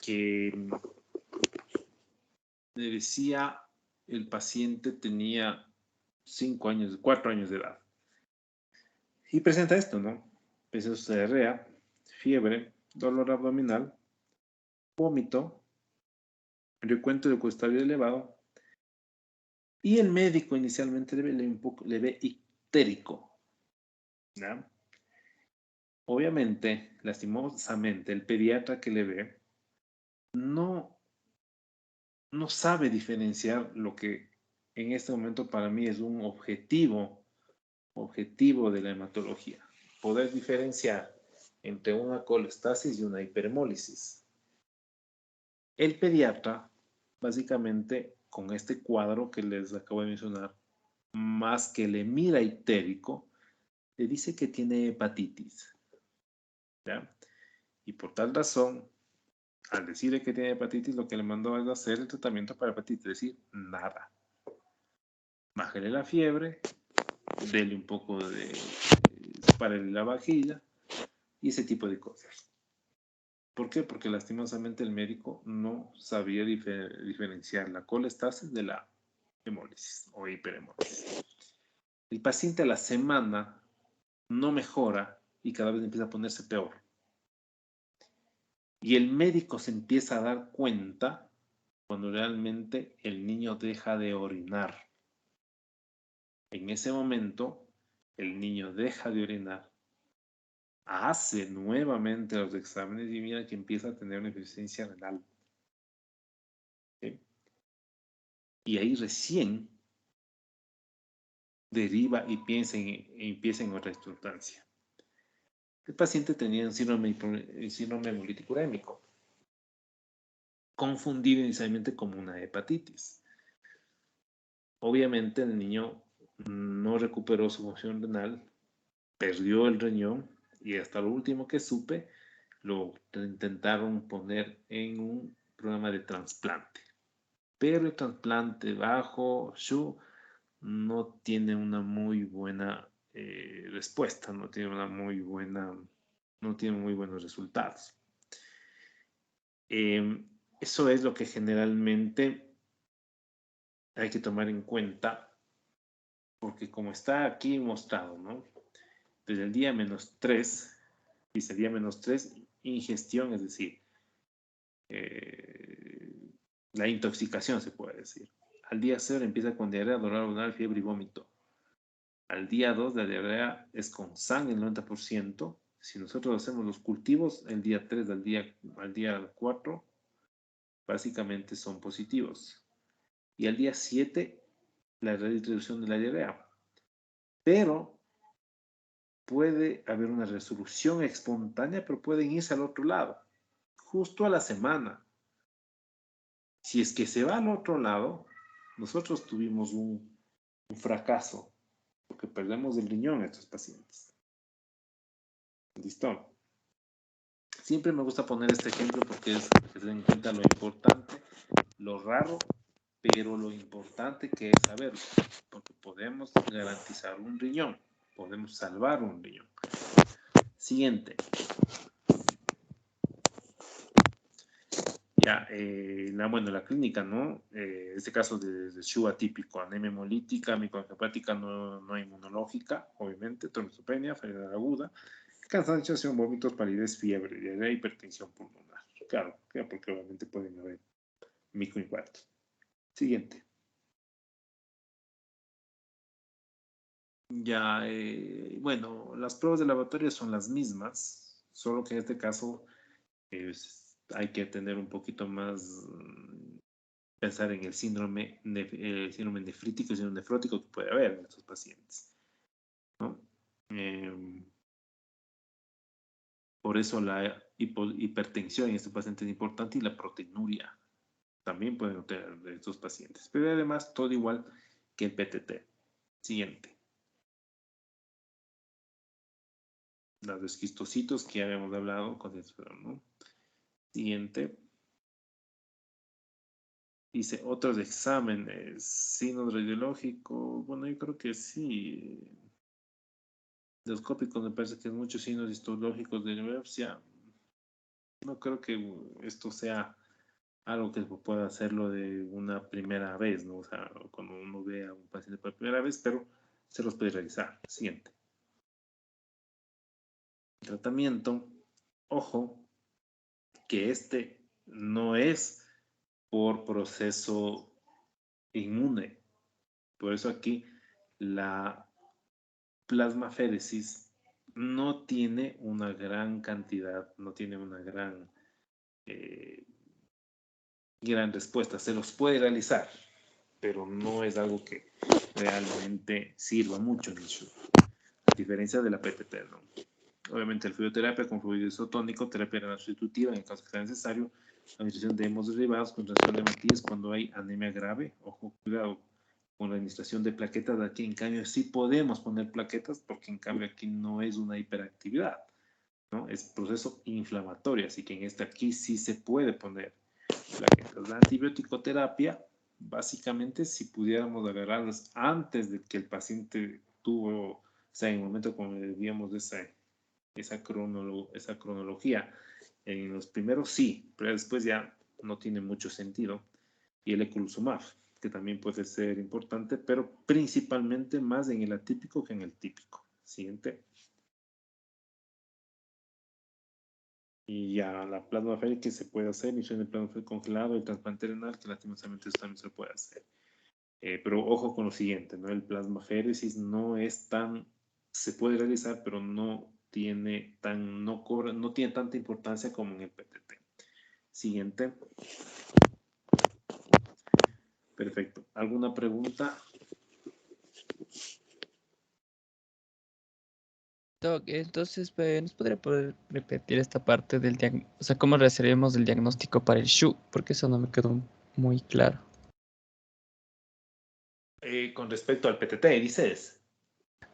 que le decía, el paciente tenía 4 años de edad. Y presenta esto, ¿no? Pesos de diarrea, fiebre, dolor abdominal, vómito, recuento leucocitario elevado, y el médico inicialmente le ve ictérico, ¿ya? Obviamente, lastimosamente, el pediatra que le ve no sabe diferenciar lo que en este momento para mí es un objetivo de la hematología. Poder diferenciar entre una colestasis y una hiperhemólisis. El pediatra, básicamente, con este cuadro que les acabo de mencionar, más que le mira ictérico, le dice que tiene hepatitis. ¿Ya? Y por tal razón, al decirle que tiene hepatitis, lo que le mandó es hacer el tratamiento para hepatitis, es decir, nada. Bájale la fiebre, dele un poco sepárele la vajilla y ese tipo de cosas. ¿Por qué? Porque lastimosamente el médico no sabía diferenciar la colestasis de la hemólisis o hiperhemólisis. El paciente a la semana no mejora y cada vez empieza a ponerse peor. Y el médico se empieza a dar cuenta cuando realmente el niño deja de orinar. En ese momento, el niño deja de orinar, hace nuevamente los exámenes y mira que empieza a tener una insuficiencia renal. ¿Sí? Y ahí recién deriva y empieza en otra sustancia. El paciente tenía un síndrome hemolítico urémico, confundido inicialmente como una hepatitis. Obviamente el niño no recuperó su función renal, perdió el riñón y hasta lo último que supe, lo intentaron poner en un programa de trasplante. Pero el trasplante bajo SHU no tiene una muy buena respuesta, no tiene muy buenos resultados. Eso es lo que generalmente hay que tomar en cuenta, porque como está aquí mostrado, ¿no? Desde el día -3, dice el día -3, ingestión, es decir, la intoxicación se puede decir. Al día 0 empieza con diarrea, dolor abdominal, fiebre y vómito. Al día 2 la diarrea es con sangre el 90%. Si nosotros hacemos los cultivos, el día 3 al día 4, básicamente son positivos. Y al día 7, la reducción de la diarrea. Pero puede haber una resolución espontánea, pero pueden irse al otro lado, justo a la semana. Si es que se va al otro lado, nosotros tuvimos un fracaso, porque perdemos el riñón a estos pacientes. ¿Listo? Siempre me gusta poner este ejemplo porque es que se den cuenta lo importante, lo raro, pero lo importante que es saberlo, porque podemos garantizar un riñón, podemos salvar un riñón. Siguiente. Ya, la clínica, ¿no? Este caso de SHU atípico, anemia hemolítica, microangiopática no inmunológica, obviamente, trombocitopenia, enfermedad aguda, cansancio, vómitos, palidez, fiebre, diarrea, hipertensión pulmonar. Claro, porque obviamente pueden haber microinfartos. Siguiente. Ya, bueno, las pruebas de laboratorio son las mismas, solo que en este caso hay que tener un poquito más, pensar en el síndrome nefrítico y síndrome nefrótico que puede haber en estos pacientes, ¿no? Por eso la hipertensión en estos pacientes es importante y la proteinuria también pueden tener de estos pacientes. Pero además, todo igual que el PTT. Siguiente. Los esquistocitos que ya habíamos hablado con eso, ¿no? Siguiente. Dice, otros exámenes, signos radiológicos. Bueno, yo creo que sí. Endoscópicos, me parece que es muchos signos histológicos de biopsia. No creo que esto sea algo que pueda hacerlo de una primera vez, ¿no? O sea, cuando uno ve a un paciente por primera vez, pero se los puede realizar. Siguiente. Tratamiento. Ojo, que este no es por proceso inmune. Por eso aquí la plasmaféresis no tiene una gran cantidad, no tiene una gran respuesta. Se los puede realizar, pero no es algo que realmente sirva mucho en el SHU, a diferencia de la PTT, ¿no? Obviamente, la fluidoterapia con fluido isotónico, terapia renal sustitutiva en el caso que sea necesario, administración de hemos derivados con transfusión de hematíes cuando hay anemia grave. Ojo, cuidado con la administración de plaquetas. Aquí, en cambio, sí podemos poner plaquetas porque, en cambio, aquí no es una hiperactividad, ¿no? Es proceso inflamatorio, así que en este aquí sí se puede poner plaquetas. La antibiótico-terapia, básicamente, si pudiéramos agarrarlas antes de que el paciente tuvo, o sea, en el momento como digamos de esa cronología, en los primeros sí, pero después ya no tiene mucho sentido. Y el eculizumab, que también puede ser importante, pero principalmente más en el atípico que en el típico. Siguiente. Y ya la plasma férica que se puede hacer, misión de plasma férico congelado, el trasplante renal, que lastimosamente eso también se puede hacer. Pero ojo con lo siguiente, ¿no? El plasmaféresis no es tan, se puede realizar, pero no tiene tanta importancia como en el PTT. Siguiente. Perfecto. ¿Alguna pregunta? Doc, entonces, ¿nos podría poder repetir esta parte del diagnóstico? O sea, ¿cómo realizaremos el diagnóstico para el SHU? Porque eso no me quedó muy claro. Con respecto al PTT, dices.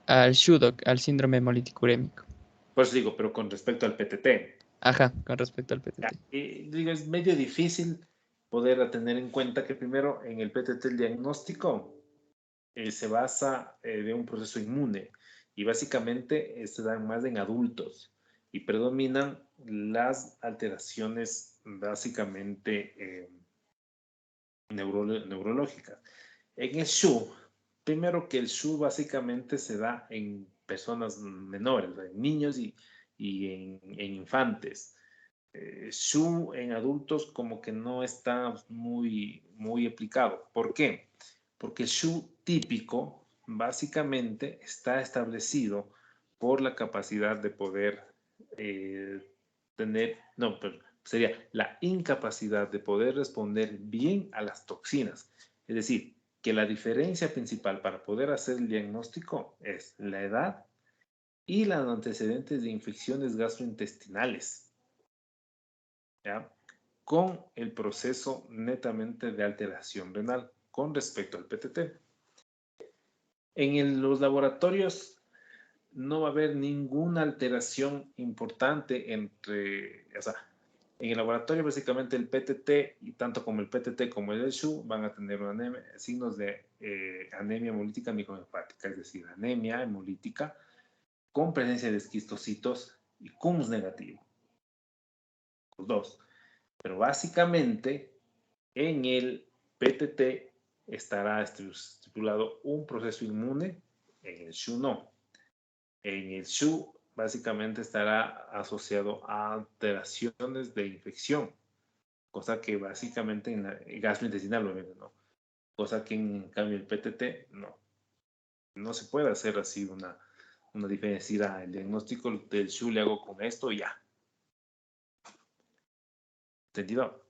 Al SHU, Doc, al síndrome hemolítico urémico. Por eso digo, pero con respecto al PTT. Ajá, con respecto al Ya, PTT. digo, es medio difícil poder tener en cuenta que primero en el PTT el diagnóstico se basa de un proceso inmune y básicamente se dan más en adultos y predominan las alteraciones básicamente neurológicas. En el SHU, primero que el SHU básicamente se da en personas menores, en niños y en infantes. SHU en adultos como que no está muy aplicado. ¿Por qué? Porque el SHU típico básicamente está establecido por la capacidad de poder sería la incapacidad de poder responder bien a las toxinas. Es decir, que la diferencia principal para poder hacer el diagnóstico es la edad y los antecedentes de infecciones gastrointestinales, ¿ya? Con el proceso netamente de alteración renal con respecto al PTT. En los laboratorios no va a haber ninguna alteración importante o sea, en el laboratorio básicamente el PTT, y tanto como el PTT como el SHU, van a tener signos de anemia hemolítica microhepática, es decir, anemia hemolítica con presencia de esquistocitos y CUMS negativo. Los dos. Pero básicamente en el PTT estará estipulado un proceso inmune, en el SHU no. En el SHU básicamente estará asociado a alteraciones de infección, cosa que básicamente en la gastrointestinal, obviamente, ¿no? Cosa que en cambio el PTT no. No se puede hacer así una diferencia. El diagnóstico del SHU le hago con esto y ya. ¿Entendido?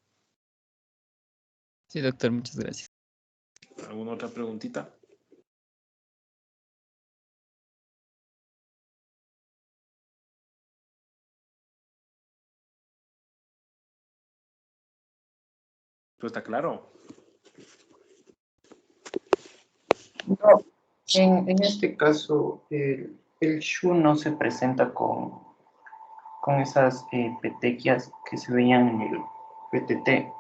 Sí, doctor, muchas gracias. ¿Alguna otra preguntita? Pues está claro. No, en este caso, el SHU no se presenta con esas petequias que se veían en el PTT.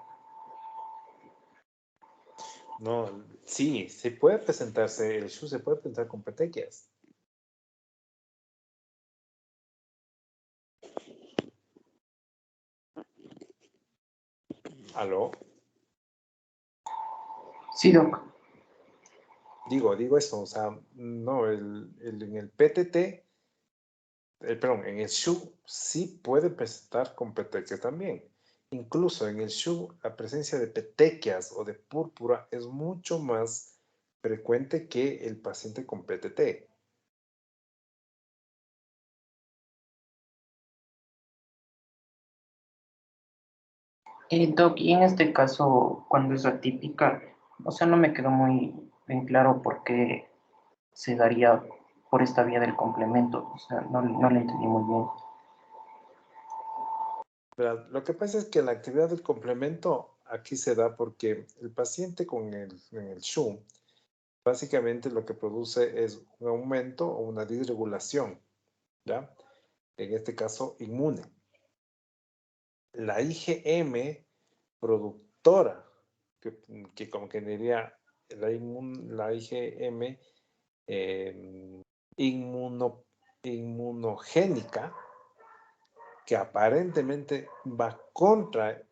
No, sí, se puede presentarse, el SHU se puede presentar con petequias. ¿Aló? Sí, doc. Digo eso, o sea, no, en el PTT, perdón, en el SHU sí puede presentar con petequias también. Incluso en el SHU, la presencia de petequias o de púrpura es mucho más frecuente que el paciente con PTT. Doc, y en este caso, cuando es atípica, o sea, no me quedó muy bien claro por qué se daría por esta vía del complemento. O sea, no le entendí muy bien. Pero lo que pasa es que la actividad del complemento aquí se da porque el paciente en el SHU básicamente lo que produce es un aumento o una disregulación, ¿ya? En este caso, inmune. La IgM productora, que como que diría la IgM inmunogénica, que aparentemente va contra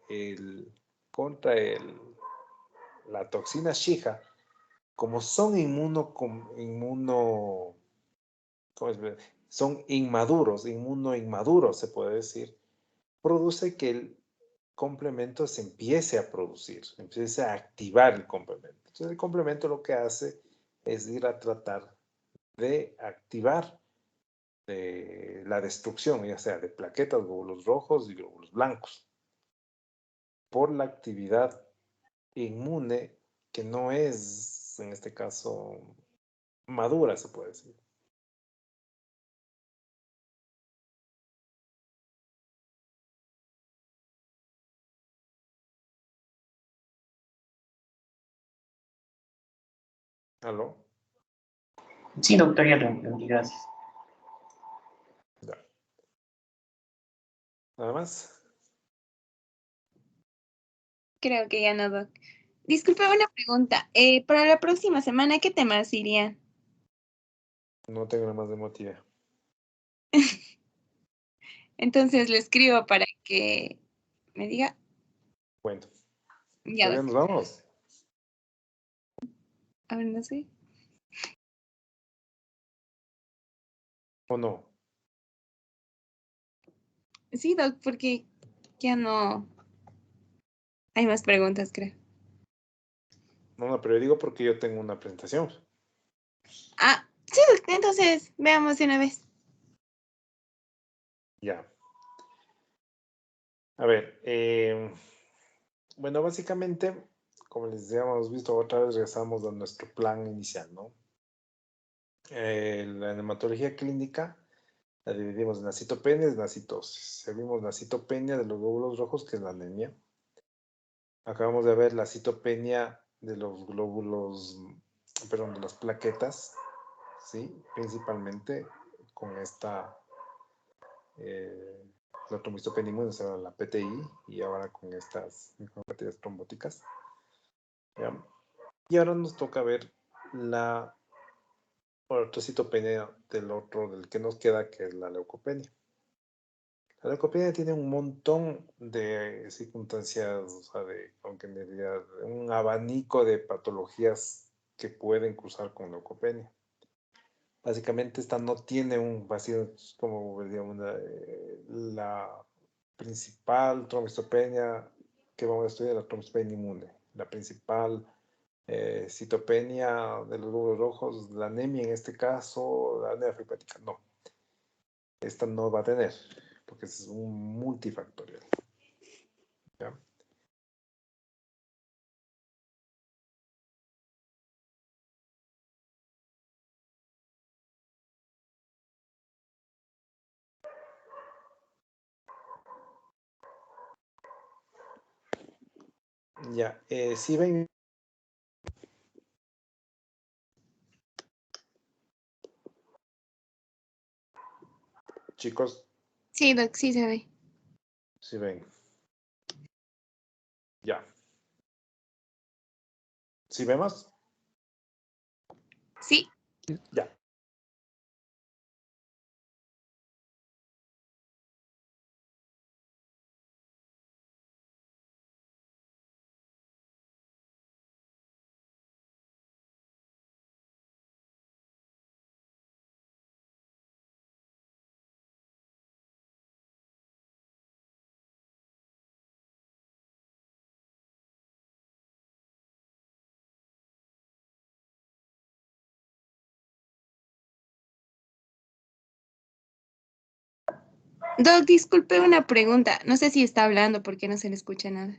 la toxina Shija, como son son inmunoinmaduros, se puede decir, produce que el complemento se empiece a producir, empiece a activar el complemento. Entonces el complemento lo que hace es ir a tratar de activar la destrucción, ya sea de plaquetas, glóbulos rojos y glóbulos blancos, por la actividad inmune que no es, en este caso, madura, se puede decir. ¿Aló? Sí, doctor, ya lo entendí, gracias. Ya. ¿Nada más? Creo que ya no, Doc. Disculpe una pregunta. Para la próxima semana, ¿qué temas irían? No tengo nada más de motivo. Entonces le escribo para que me diga. Bueno, Ya, todavía Doc. nos vamos. A ver, no sé. ¿O no? Sí, Doc, porque ya no hay más preguntas, creo. No, no, pero yo digo porque yo tengo una presentación. Ah, sí, Doc, entonces veamos de una vez. Ya. A ver, bueno, básicamente, como les habíamos visto otra vez, regresamos a nuestro plan inicial, ¿no? La hematología clínica la dividimos en la citopenia y en la citosis. Vimos la citopenia de los glóbulos rojos, que es la anemia. Acabamos de ver la citopenia de los glóbulos, perdón, de las plaquetas, ¿sí? Principalmente con esta, la trombocytopenia inmune, o sea, la PTI, y ahora con estas micropatías trombóticas. ¿Ya? Y ahora nos toca ver la citopenia del que nos queda, que es la leucopenia. La leucopenia tiene un montón de circunstancias, o sea, aunque en realidad, un abanico de patologías que pueden cruzar con leucopenia. Básicamente esta no tiene un vacío, como digamos, la principal trombocitopenia que vamos a estudiar, la trombocitopenia inmune. La principal citopenia de los glóbulos rojos, la anemia en este caso, la anemia hepática, no. Esta no va a tener, porque es un multifactorial. ¿Ya? Ya, si ven, chicos, Sí, Doc, sí se ve. si ven. Ya. ¿Si vemos? Sí. Ya. Doc, disculpe una pregunta. No sé si está hablando porque no se le escucha nada.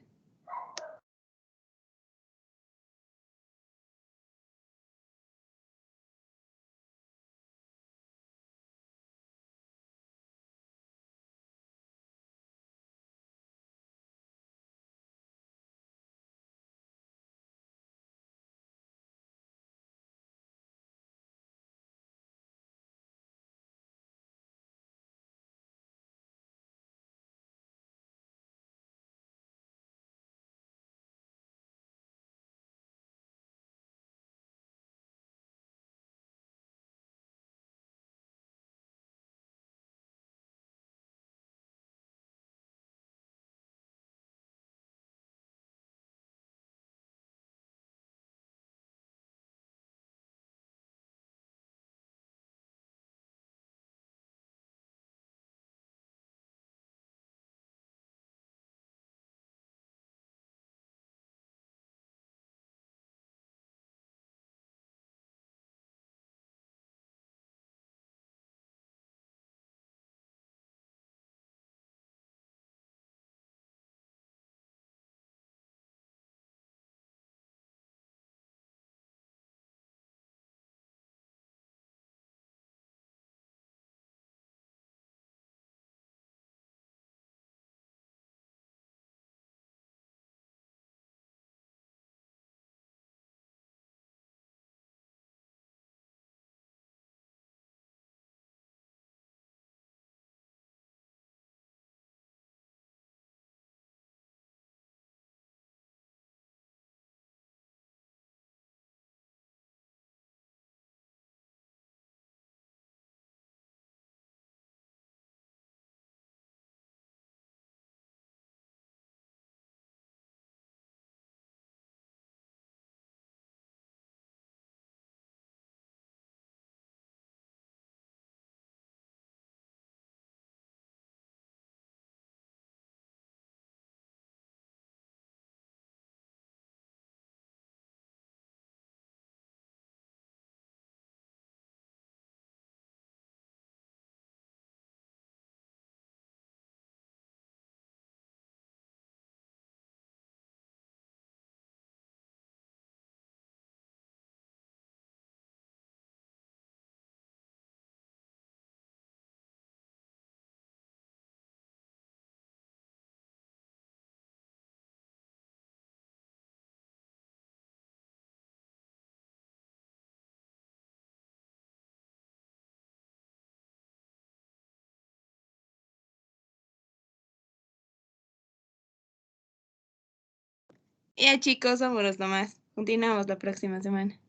Ya chicos, vámonos nomás. Continuamos la próxima semana.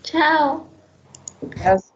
Chao. Gracias.